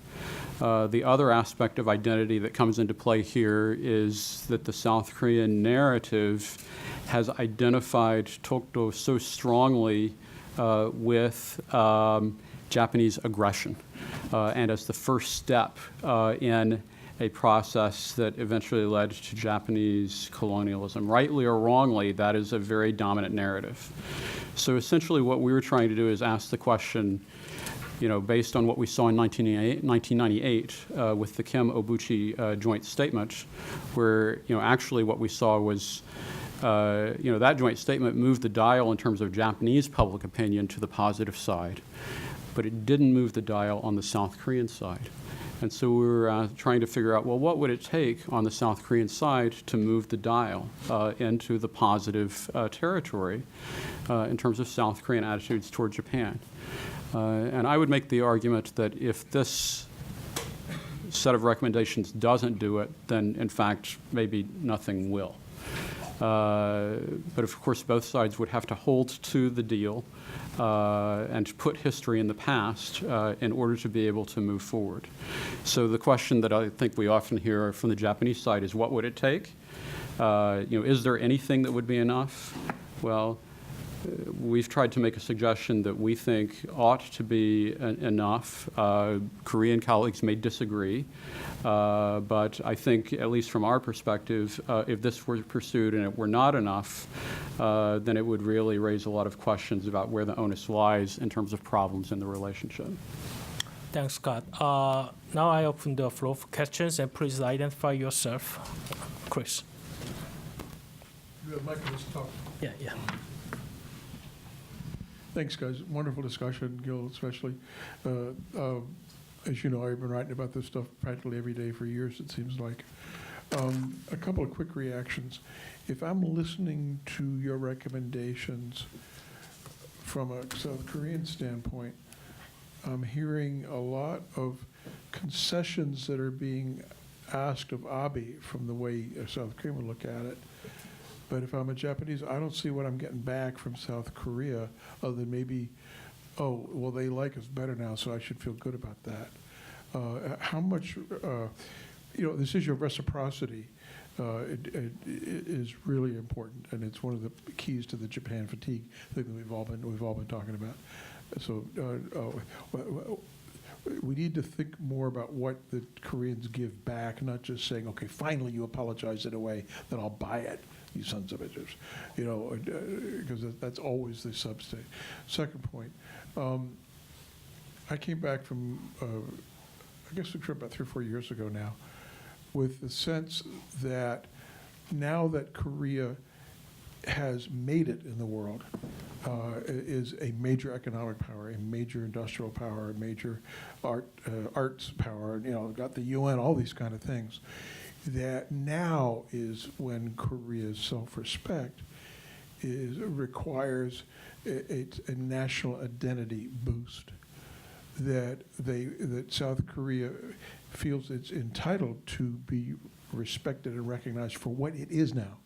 The other aspect of identity that comes into play here is that the South Korean narrative has identified Dokdo so strongly with Japanese aggression and as the first step in a process that eventually led to Japanese colonialism. Rightly or wrongly, that is a very dominant narrative. So essentially what we were trying to do is ask the question, based on what we saw in 1998 with the Kim Obuchi joint statement, where, actually what we saw was, that joint statement moved the dial in terms of Japanese public opinion to the positive side, but it didn't move the dial on the South Korean side. And so we were trying to figure out, well, what would it take on the South Korean side to move the dial into the positive territory in terms of South Korean attitudes toward Japan? And I would make the argument that if this set of recommendations doesn't do it, then in fact, maybe nothing will. But of course, both sides would have to hold to the deal and put history in the past in order to be able to move forward. So the question that I think we often hear from the Japanese side is, what would it take? Is there anything that would be enough? Well, we've tried to make a suggestion that we think ought to be enough. Korean colleagues may disagree, but I think, at least from our perspective, if this were pursued and it were not enough, then it would really raise a lot of questions about where the onus lies in terms of problems in the relationship. Thanks, Scott. Now I open the floor for questions, and please identify yourself. Chris. You have Michael to talk. Yeah. Thanks, guys. Wonderful discussion, Gil, especially. As you know, I've been writing about this stuff practically every day for years, it seems like. A couple of quick reactions. If I'm listening to your recommendations from a South Korean standpoint, I'm hearing a lot of concessions that are being asked of Abe from the way a South Korean would look at it. But if I'm a Japanese, I don't see what I'm getting back from South Korea other than maybe, oh, well, they like us better now, so I should feel good about that. How much, this issue of reciprocity it is really important, and it's one of the keys to the Japan fatigue thing that we've all been talking about. So we need to think more about what the Koreans give back, not just saying, okay, finally you apologize in a way, then I'll buy it. You sons of bitches, because that's always the substate. Second point, I came back from, I guess a trip about 3 or 4 years ago now, with the sense that now that Korea has made it in the world, is a major economic power, a major industrial power, a major arts power, got the UN, all these kind of things, that now is when Korea's self-respect requires a national identity boost, that South Korea feels it's entitled to be respected and recognized for what it is now.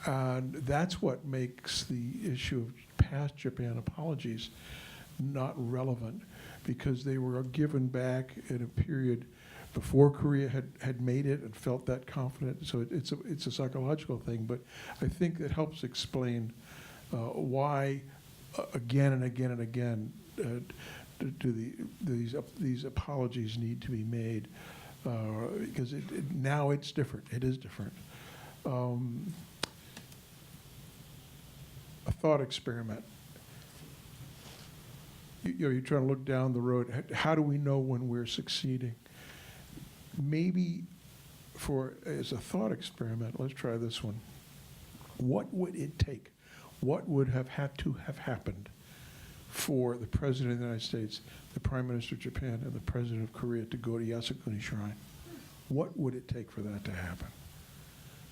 And that's what makes the issue of past Japan apologies not relevant, because they were given back in a period before Korea had made it and felt that confident. So it's a psychological thing, but I think it helps explain why again and again and again these apologies need to be made, because now it's different. It is different. A thought experiment. You're trying to look down the road. How do we know when we're succeeding? Maybe as a thought experiment, let's try this one. What would it take? What would have had to have happened for the President of the United States, the Prime Minister of Japan, and the President of Korea to go to Yasukuni Shrine? What would it take for that to happen?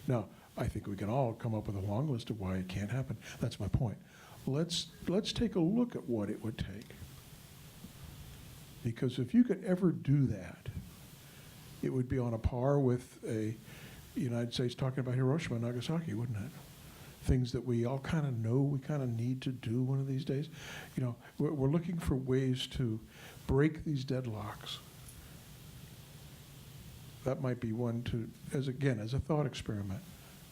Now, I think we can all come up with a long list of why it can't happen. That's my point. Let's take a look at what it would take. Because if you could ever do that, it would be on a par with the United States talking about Hiroshima and Nagasaki, wouldn't it? Things that we all kind of know we kind of need to do one of these days. We're looking for ways to break these deadlocks. That might be one to, as a thought experiment.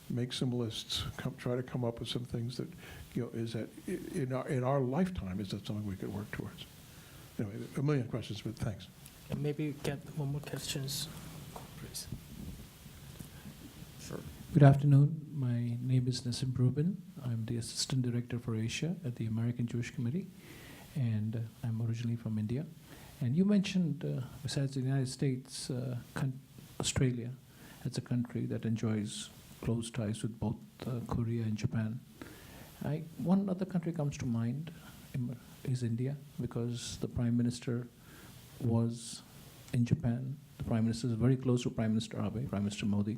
Make some lists. Try to come up with some things that, is that in our lifetime, is that something we could work towards? Anyway, a million questions, but thanks. And maybe get one more questions, please. Sure. Good afternoon. My name is Nassim Rubin. I'm the Assistant Director for Asia at the American Jewish Committee, and I'm originally from India. And you mentioned, besides the United States, Australia as a country that enjoys close ties with both Korea and Japan. One other country comes to mind is India, because the Prime Minister was in Japan. The Prime Minister is very close to Prime Minister Abe, Prime Minister Modi.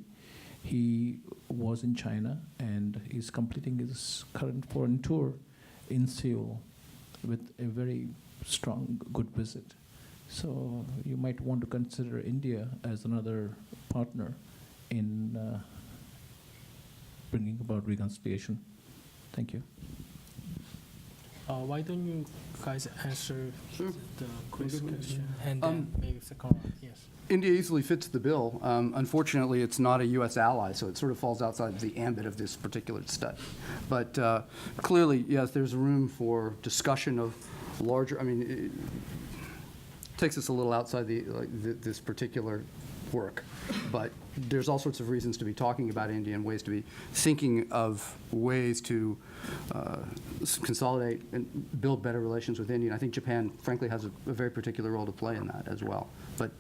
He was in China, and he's completing his current foreign tour in Seoul with a very strong, good visit. So you might want to consider India as another partner in bringing about reconciliation. Thank you. Why don't you guys answer Sure. the quiz Good one. question, and then maybe second one. Yes. India easily fits the bill. Unfortunately, it's not a U.S. ally, so it sort of falls outside the ambit of this particular study. But clearly, yes, there's room for discussion of larger, it takes us a little outside this particular work. But there's all sorts of reasons to be talking about India and ways to be thinking of ways to consolidate and build better relations with India. And I think Japan, frankly, has a very particular role to play in that as well. But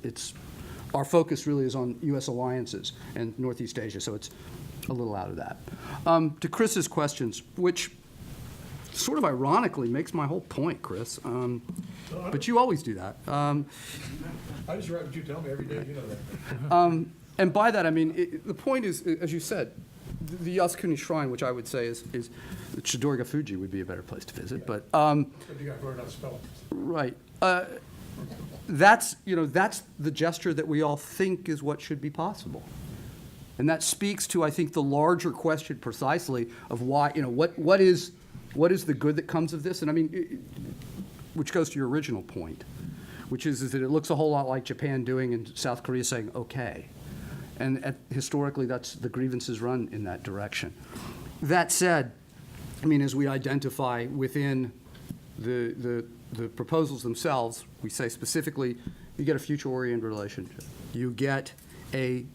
our focus really is on U.S. alliances and Northeast Asia, so it's a little out of that. To Chris's questions, which sort of ironically makes my whole point, Chris, but you always do that. I just write what you tell me every day, you know that. And by that, I mean, the point is, as you said, the Yasukuni Shrine, which I would say is Chidoriga Fuji would be a better place to visit, but But you got to learn how to spell it. right. That's the gesture that we all think is what should be possible. And that speaks to, I think, the larger question precisely of why, what is the good that comes of this? And I mean, which goes to your original point, which is that it looks a whole lot like Japan doing and South Korea saying, okay. And historically, the grievances run in that direction. That said, I mean, as we identify within the proposals themselves, we say specifically, you get a future-oriented relationship. You get a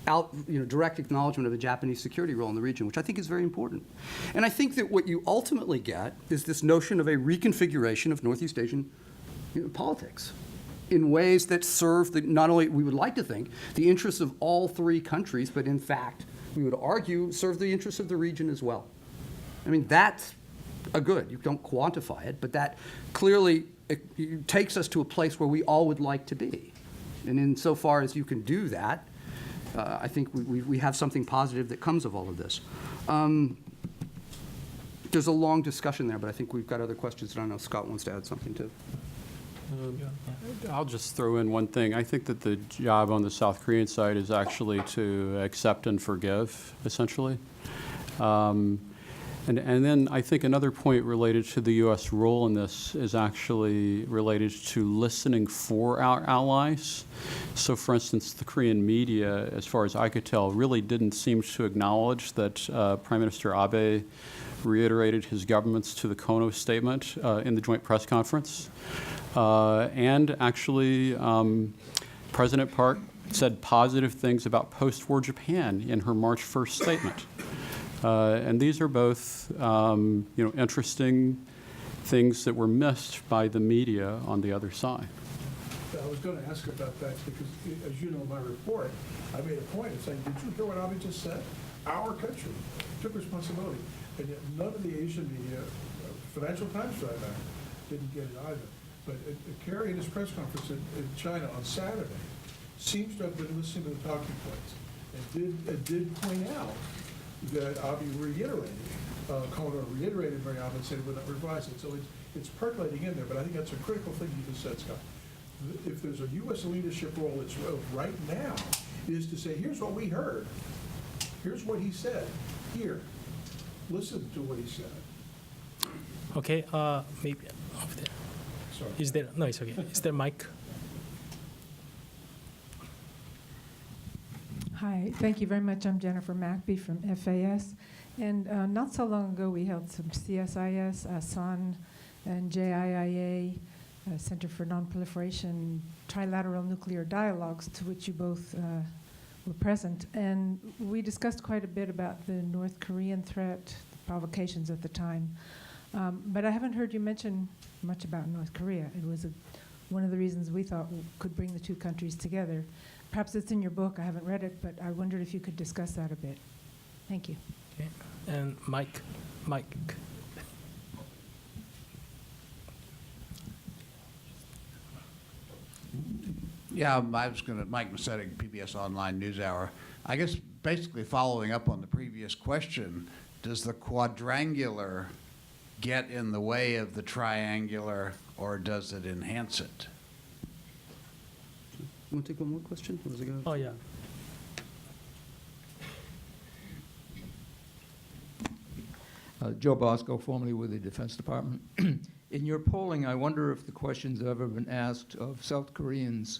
direct acknowledgement of the Japanese security role in the region, which I think is very important. And I think that what you ultimately get is this notion of a reconfiguration of Northeast Asian politics in ways that serve not only, we would like to think, the interests of all three countries, but in fact, we would argue, serve the interests of the region as well. I mean, that's a good. You don't quantify it, but that clearly it takes us to a place where we all would like to be. And insofar as you can do that, I think we have something positive that comes of all of this. There's a long discussion there, but I think we've got other questions, and I know Scott wants to add something too. I'll just throw in one thing. I think that the job on the South Korean side is actually to accept and forgive, essentially. And then I think another point related to the U.S. role in this is actually related to listening for our allies. So, for instance, the Korean media, as far as I could tell, really didn't seem to acknowledge that Prime Minister Abe reiterated his government's to the Kono statement in the joint press conference. And actually, President Park said positive things about post-war Japan in her March 1st statement. And these are both, interesting things that were missed by the media on the other side. I was going to ask about that because, as you know, in my report, I made a point of saying, did you hear what Abe just said? Our country took responsibility. And yet none of the Asian media, Financial Times for that matter, didn't get it either. But Kerry in his press conference in China on Saturday seems to have been listening to the talking points and did point out that Abe reiterated, Kono reiterated very often and said it would not revise it. So it's percolating in there, but I think that's a critical thing you just said, Scott. If there's a U.S. leadership role, it's right now is to say, here's what we heard. Here's what he said. Here. Listen to what he said. Okay, maybe over there. Sorry. Is there? No, it's okay. Is there mic? Hi, thank you very much. I'm Jennifer Mackby from FAS. And not so long ago, we held some CSIS, Asan, and JIIA, Center for Nonproliferation, Trilateral Nuclear Dialogues, to which you both were present. And we discussed quite a bit about the North Korean threat, the provocations at the time. But I haven't heard you mention much about North Korea. It was one of the reasons we thought we could bring the two countries together. Perhaps it's in your book. I haven't read it, but I wondered if you could discuss that a bit. Thank you. Okay. And Mike. Yeah, I was going to, Mike Macetic, PBS Online NewsHour. I guess basically following up on the previous question, does the quadrangular get in the way of the triangular, or does it enhance it? You want to take one more question? Or does it go? Oh, yeah. Joe Bosco, formerly with the Defense Department. In your polling, I wonder if the questions have ever been asked of South Koreans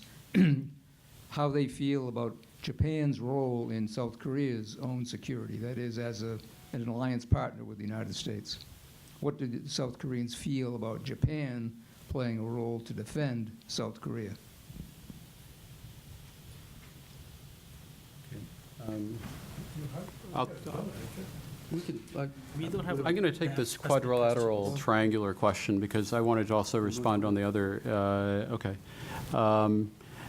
how they feel about Japan's role in South Korea's own security, that is, as an alliance partner with the United States. What do the South Koreans feel about Japan playing a role to defend South Korea? We don't have. I'm going to take this quadrilateral triangular question because I wanted to also respond on the other. Okay.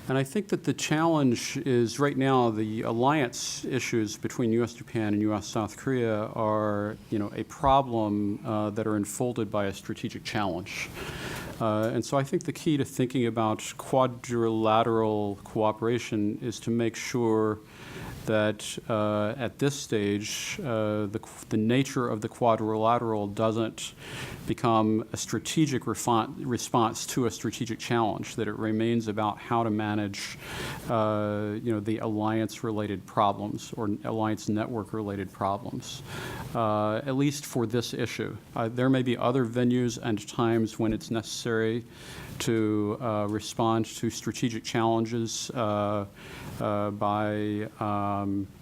And I think that the challenge is right now the alliance issues between U.S. Japan and U.S. South Korea are, a problem that are enfolded by a strategic challenge. And so I think the key to thinking about quadrilateral cooperation is to make sure that at this stage, the nature of the quadrilateral doesn't become a strategic response to a strategic challenge, that it remains about how to manage, the alliance-related problems or alliance network-related problems, at least for this issue. There may be other venues and times when it's necessary to respond to strategic challenges by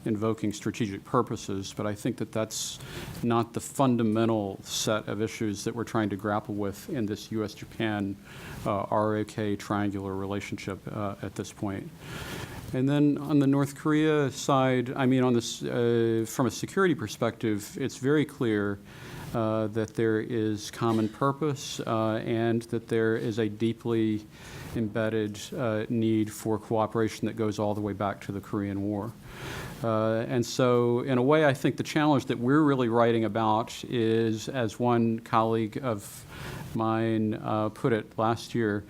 invoking strategic purposes, but I think that that's not the fundamental set of issues that we're trying to grapple with in this U.S.-Japan ROK triangular relationship at this point. And then on the North Korea side, I mean, on this, from a security perspective, it's very clear that there is common purpose, and that there is a deeply embedded need for cooperation that goes all the way back to the Korean War. And so, in a way, I think the challenge that we're really writing about is, as one colleague of mine put it last year,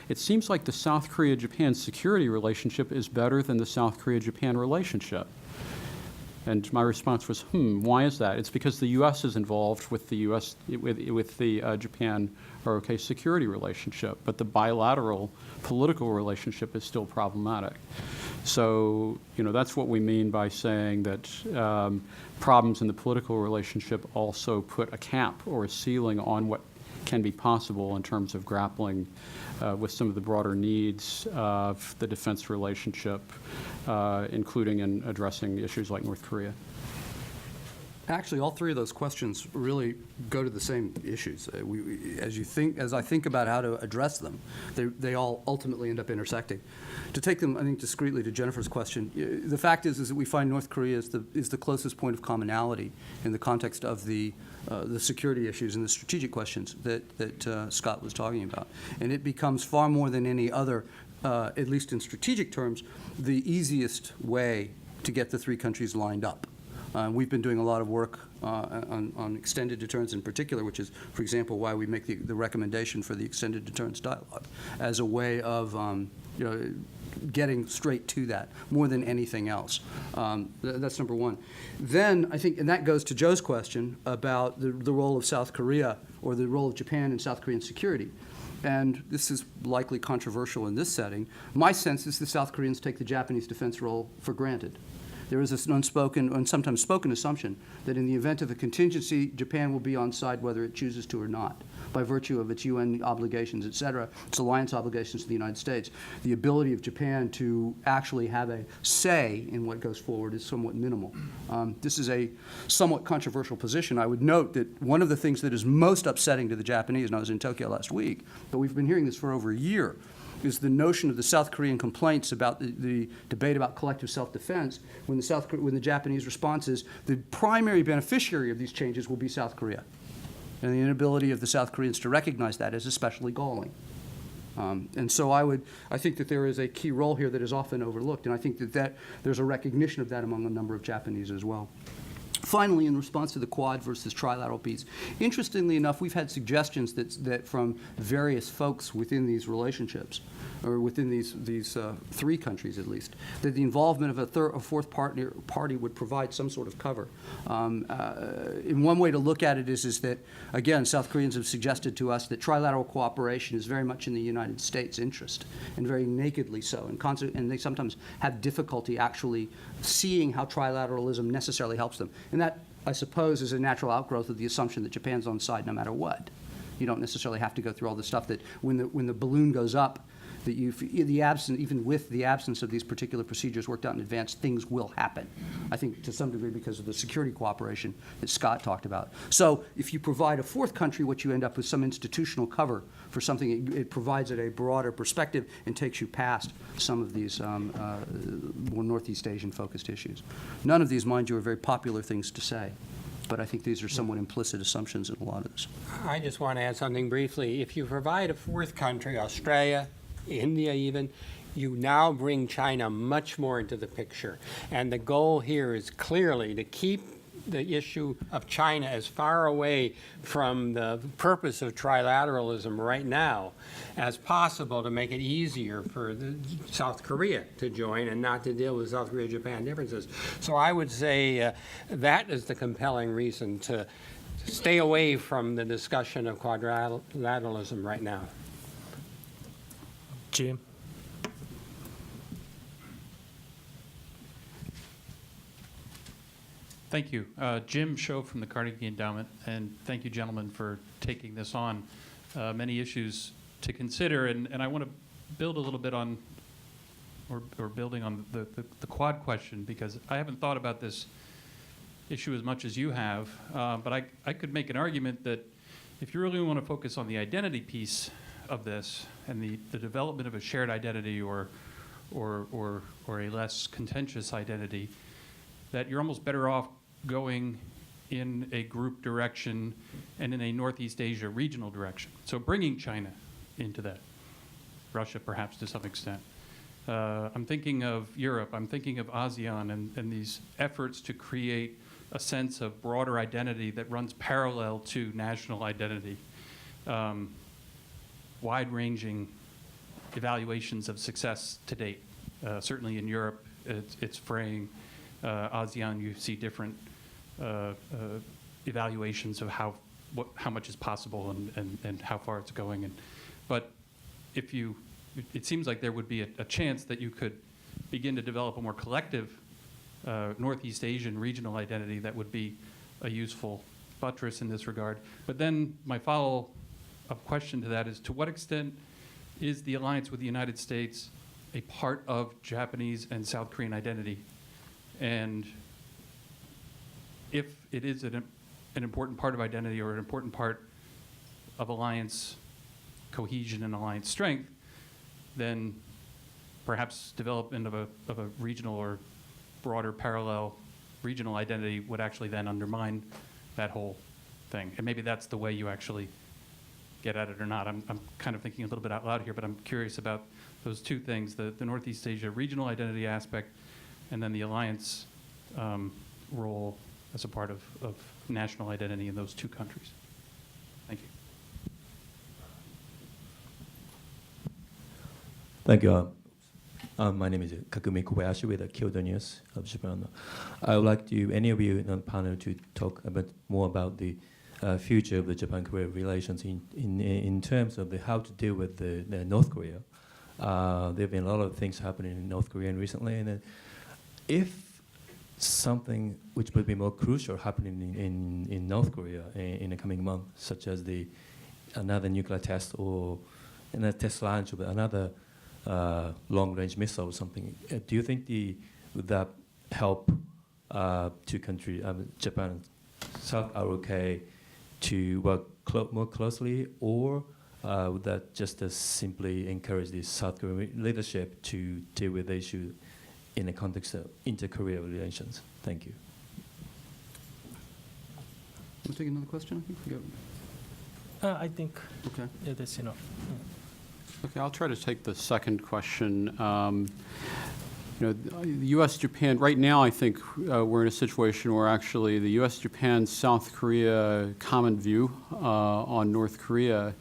it seems like the South Korea-Japan security relationship is better than the South Korea-Japan relationship. And my response was, why is that? It's because the U.S. is involved with the U.S. with the Japan ROK security relationship, but the bilateral political relationship is still problematic. So, that's what we mean by saying that problems in the political relationship also put a cap or a ceiling on what can be possible in terms of grappling with some of the broader needs of the defense relationship, including in addressing issues like North Korea. Actually, all three of those questions really go to the same issues. As I think about how to address them, they all ultimately end up intersecting. To take them, I think, discreetly to Jennifer's question, the fact is that we find North Korea is the closest point of commonality in the context of the security issues and the strategic questions that Scott was talking about. And it becomes far more than any other, at least in strategic terms, the easiest way to get the three countries lined up. We've been doing a lot of work on extended deterrence in particular, which is, for example, why we make the recommendation for the extended deterrence dialogue as a way of getting straight to that more than anything else. That's number one. Then I think, and that goes to Joe's question about the role of South Korea or the role of Japan in South Korean security. And this is likely controversial in this setting. My sense is the South Koreans take the Japanese defense role for granted. There is an unspoken and sometimes spoken assumption that in the event of a contingency, Japan will be on side whether it chooses to or not, by virtue of its UN obligations, et cetera, its alliance obligations to the United States. The ability of Japan to actually have a say in what goes forward is somewhat minimal. This is a somewhat controversial position. I would note that one of the things that is most upsetting to the Japanese, and I was in Tokyo last week, but we've been hearing this for over a year, is the notion of the South Korean complaints about the debate about collective self-defense, when the Japanese response is the primary beneficiary of these changes will be South Korea. And the inability of the South Koreans to recognize that is especially galling. And so I think that there is a key role here that is often overlooked, and I think that there's a recognition of that among a number of Japanese as well. Finally, in response to the Quad versus trilateral piece, interestingly enough, we've had suggestions that from various folks within these relationships, or within these three countries at least, that the involvement of a fourth party would provide some sort of cover. In one way to look at it is that, again, South Koreans have suggested to us that trilateral cooperation is very much in the United States' interest, and very nakedly so, and they sometimes have difficulty actually seeing how trilateralism necessarily helps them. And that, I suppose, is a natural outgrowth of the assumption that Japan's on side no matter what. You don't necessarily have to go through all the stuff that when the balloon goes up, that even with the absence of these particular procedures worked out in advance, things will happen. I think to some degree because of the security cooperation that Scott talked about. So if you provide a fourth country, what you end up with some institutional cover for something, it provides it a broader perspective and takes you past some of these more Northeast Asian focused issues. None of these, mind you, are very popular things to say, but I think these are somewhat implicit assumptions in a lot of this. I just want to add something briefly. If you provide a fourth country, Australia, India even, you now bring China much more into the picture. And the goal here is clearly to keep the issue of China as far away from the purpose of trilateralism right now as possible, to make it easier for South Korea to join and not to deal with South Korea-Japan differences. So I would say that is the compelling reason to stay away from the discussion of quadrilateralism right now. Jim. Thank you. Jim Show from the Carnegie Endowment, and thank you, gentlemen, for taking this on. Many issues to consider, and I want to build a little bit on, or building on the Quad question, because I haven't thought about this issue as much as you have, but I could make an argument that if you really want to focus on the identity piece of this and the development of a shared identity or a less contentious identity, that you're almost better off going in a group direction and in a Northeast Asia regional direction. So bringing China into that, Russia perhaps to some extent. I'm thinking of Europe, I'm thinking of ASEAN and these efforts to create a sense of broader identity that runs parallel to national identity. Wide-ranging evaluations of success to date. Certainly in Europe, it's fraying. ASEAN, you see different evaluations of how much is possible and how far it's going. But it seems like there would be a chance that you could begin to develop a more collective Northeast Asian regional identity that would be a useful buttress in this regard. But then my follow-up question to that is, to what extent is the alliance with the United States a part of Japanese and South Korean identity? And if it is an important part of identity or an important part of alliance cohesion and alliance strength, then perhaps development of a regional or broader parallel regional identity would actually then undermine that whole thing. And maybe that's the way you actually get at it or not. I'm kind of thinking a little bit out loud here, but I'm curious about those two things, the Northeast Asia regional identity aspect and then the alliance role as a part of national identity in those two countries. Thank you. Thank you. My name is Kakumi Kobayashi with Kyoto News of Japan. I would like any of you on the panel to talk a bit more about the future of the Japan-Korea relations in terms of how to deal with the North Korea. There have been a lot of things happening in North Korea recently, and if something which would be more crucial happening in North Korea in the coming month, such as another nuclear test or a test launch of another long-range missile or something, do you think would that help two countries, Japan and South, are okay to work more closely, or would that just simply encourage the South Korean leadership to deal with the issue in the context of inter-Korea relations? Thank you. Want to take another question? I think Okay. yeah, that's enough. Okay, I'll try to take the second question. The U.S.-Japan, right now I think we're in a situation where actually the U.S.-Japan-South Korea common view on North Korea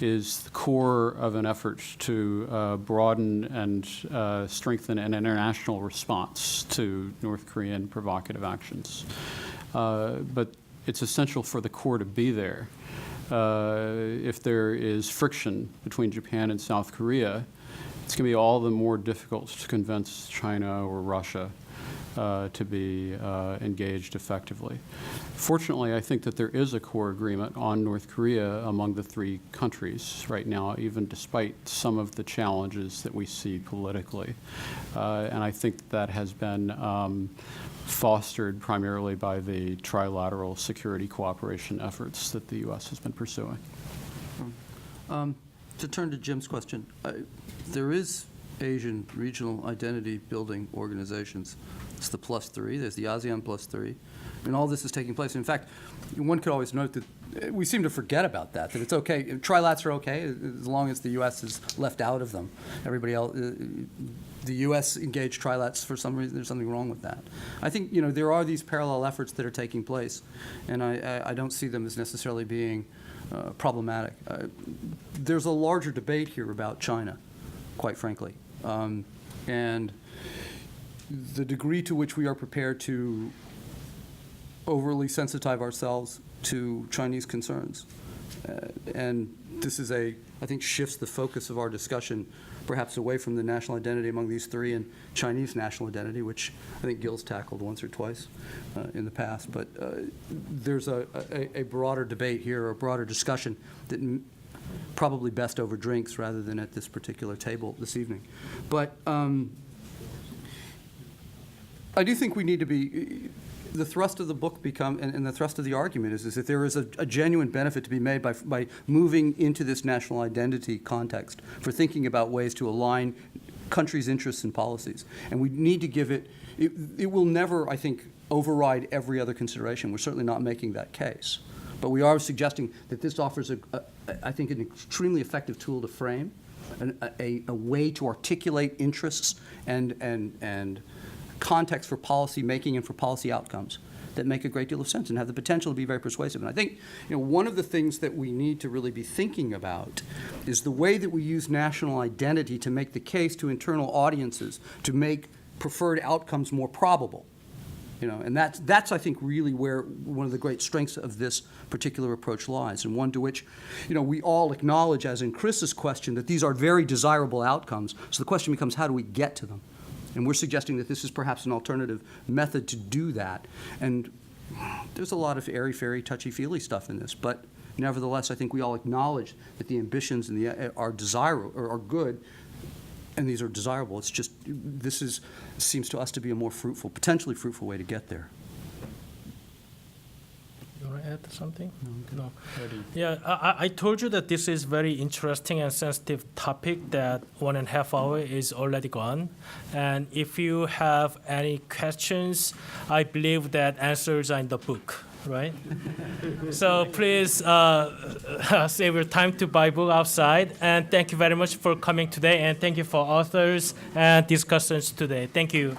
is the core of an effort to broaden and strengthen an international response to North Korean provocative actions. But it's essential for the core to be there. If there is friction between Japan and South Korea, it's going to be all the more difficult to convince China or Russia to be engaged effectively. Fortunately, I think that there is a core agreement on North Korea among the three countries right now, even despite some of the challenges that we see politically. And I think that has been fostered primarily by the trilateral security cooperation efforts that the U.S. has been pursuing. To turn to Jim's question, there is Asian regional identity building organizations. It's the +3. There's the ASEAN +3. And all this is taking place. In fact, one could always note that we seem to forget about that it's okay. Trilats are okay as long as the U.S. is left out of them. Everybody else, the U.S. engaged trilats for some reason. There's something wrong with that. I think there are these parallel efforts that are taking place, and I don't see them as necessarily being problematic. There's a larger debate here about China, quite frankly, and the degree to which we are prepared to overly sensitize ourselves to Chinese concerns. And this is I think shifts the focus of our discussion perhaps away from the national identity among these three and Chinese national identity, which I think Gil's tackled once or twice in the past. But there's a broader debate here, or a broader discussion that probably best over drinks rather than at this particular table this evening. But I do think we need to be, the thrust of the book and the thrust of the argument is that there is a genuine benefit to be made by moving into this national identity context for thinking about ways to align countries' interests and policies. And we need to give it will never, I think, override every other consideration. We're certainly not making that case. But we are suggesting that this offers, I think, an extremely effective tool to frame, a way to articulate interests and context for policy making and for policy outcomes that make a great deal of sense and have the potential to be very persuasive. And I think, one of the things that we need to really be thinking about is the way that we use national identity to make the case to internal audiences to make preferred outcomes more probable. And that's I think really where one of the great strengths of this particular approach lies, and one to which, we all acknowledge, as in Chris's question, that these are very desirable outcomes. So the question becomes, how do we get to them? And we're suggesting that this is perhaps an alternative method to do that. And there's a lot of airy-fairy, touchy-feely stuff in this, but nevertheless, I think we all acknowledge that the ambitions and are good, and these are desirable. It's just, seems to us to be a more fruitful, potentially fruitful way to get there. You want to add something? No. Yeah, I told you that this is very interesting and sensitive topic, that 1.5 hours is already gone. And if you have any questions, I believe that answers are in the book, right? So please save your time to buy book outside. And thank you very much for coming today. And thank you for authors and discussants today. Thank you.